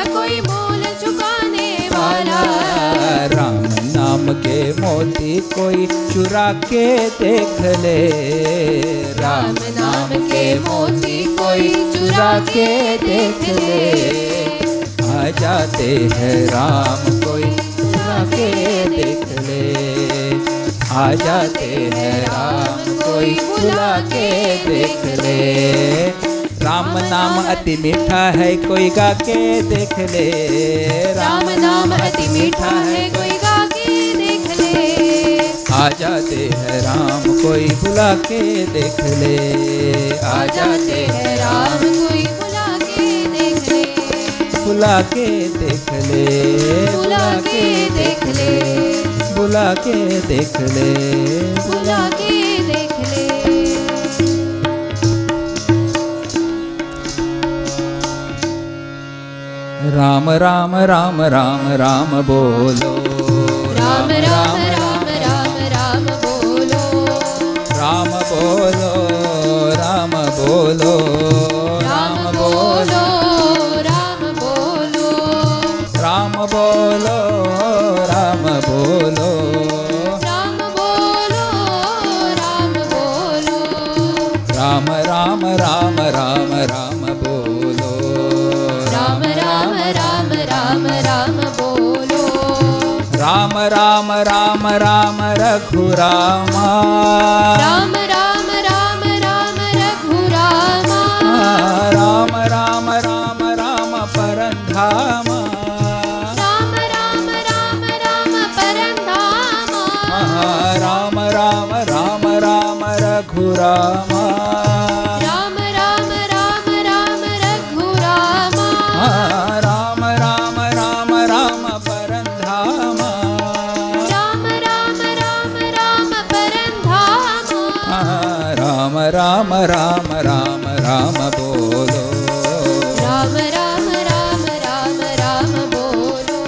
S2: कोई मोल चुकाने वाला।
S1: राम नाम के मोती कोई चुरा के देख ले,
S2: राम नाम के मोती कोई चुरा के देख ले।
S1: आ जाते हैं राम कोई चुरा के देख ले, आ जाते हैं राम कोई बुला के देख ले। राम नाम अति मीठा है कोई गा के देख ले,
S2: राम नाम अति मीठा है कोई गा के देख ले।
S1: आ जाते हैं राम कोई बुला के देख ले,
S2: आ जाते हैं राम कोई बुला के देख ले।
S1: बुला के देख ले,
S2: बुला के देख ले,
S1: बुला के देख ले,
S2: बुला के देख ले।
S1: राम राम राम राम राम बोलो,
S2: राम राम राम राम राम बोलो,
S1: राम बोलो, राम बोलो,
S2: राम बोलो, राम बोलो,
S1: राम बोलो, राम बोलो,
S2: राम बोलो, राम बोलो।
S1: राम राम राम राम राम बोलो,
S2: राम राम राम राम राम बोलो,
S1: राम राम राम राम रघुरामा,
S2: राम राम राम राम रघुरामा,
S1: राम राम राम राम परंधामा,
S2: राम राम राम राम परंधामा,
S1: राम राम राम राम रघुरामा,
S2: राम राम राम राम रघुरामा,
S1: राम राम राम राम परंधामा,
S2: राम राम राम राम परंधामा।
S1: राम राम राम राम राम बोलो,
S2: राम राम राम राम राम बोलो,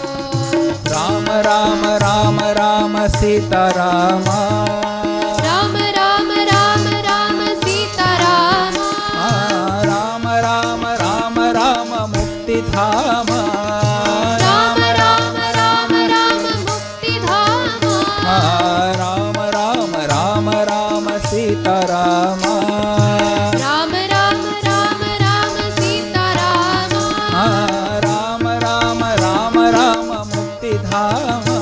S1: राम राम राम राम सीतारामा,
S2: राम राम राम राम सीतारामा,
S1: राम राम राम राम मुक्तिधामा,
S2: राम राम राम राम मुक्तिधामा,
S1: राम राम राम राम सीतारामा,
S2: राम राम राम राम सीतारामा,
S1: राम राम राम राम मुक्तिधामा,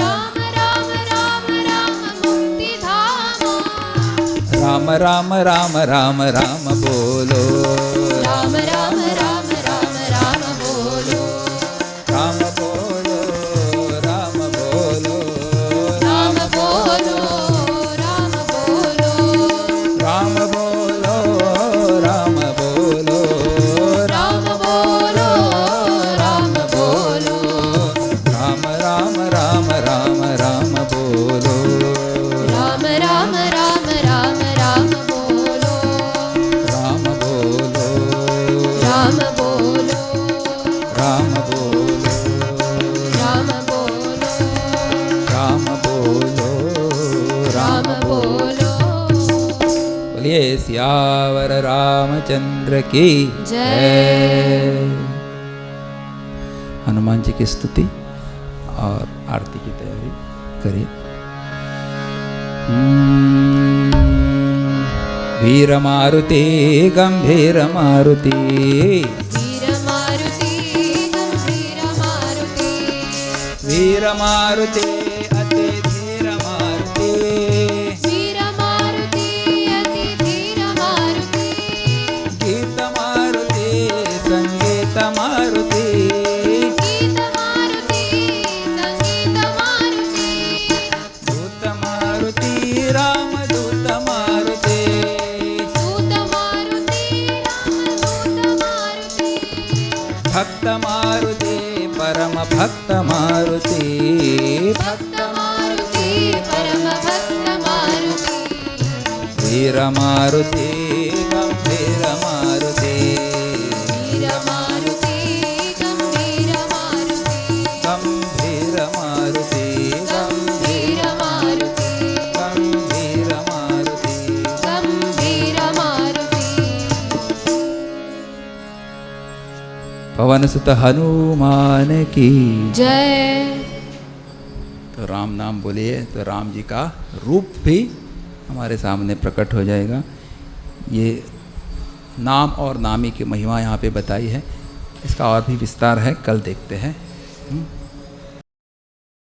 S2: राम राम राम राम मुक्तिधामा।
S1: राम राम राम राम राम बोलो,
S2: राम राम राम राम राम बोलो,
S1: राम बोलो, राम बोलो,
S2: राम बोलो, राम बोलो,
S1: राम बोलो, राम बोलो,
S2: राम बोलो, राम बोलो,
S1: राम राम राम राम राम बोलो,
S2: राम राम राम राम राम बोलो,
S1: राम बोलो,
S2: राम बोलो,
S1: राम बोलो,
S2: राम बोलो,
S1: राम बोलो,
S2: राम बोलो।
S1: बोलिए सियावर रामचंद्र की
S2: जय।
S1: हनुमान जी की स्तुति और आरती की तैयारी करिए। वीर मारुति गंभीर मारुति,
S2: वीर मारुति गंभीर मारुति,
S1: वीर मारुति अति धीर मारुति,
S2: वीर मारुति अति धीर मारुति,
S1: गीत मारुति संगीत मारुति,
S2: गीत मारुति संगीत मारुति,
S1: दूत मारुति राम दूत मारुति,
S2: दूत मारुति राम दूत मारुति,
S1: भक्त मारुति परम भक्त मारुति,
S2: भक्त मारुति परम भक्त मारुति,
S1: वीर मारुति गंभीर मारुति,
S2: वीर मारुति गंभीर मारुति,
S1: गंभीर मारुति,
S2: गंभीर मारुति,
S1: गंभीर पवन सुत हनुमान की।
S2: जय।
S1: तो राम नाम बोलिए तो राम जी का रूप भी हमारे सामने प्रकट हो जाएगा। ये नाम और नामी की महिमा यहाँ पे बताई है, इसका और भी विस्तार है, कल देखते हैं।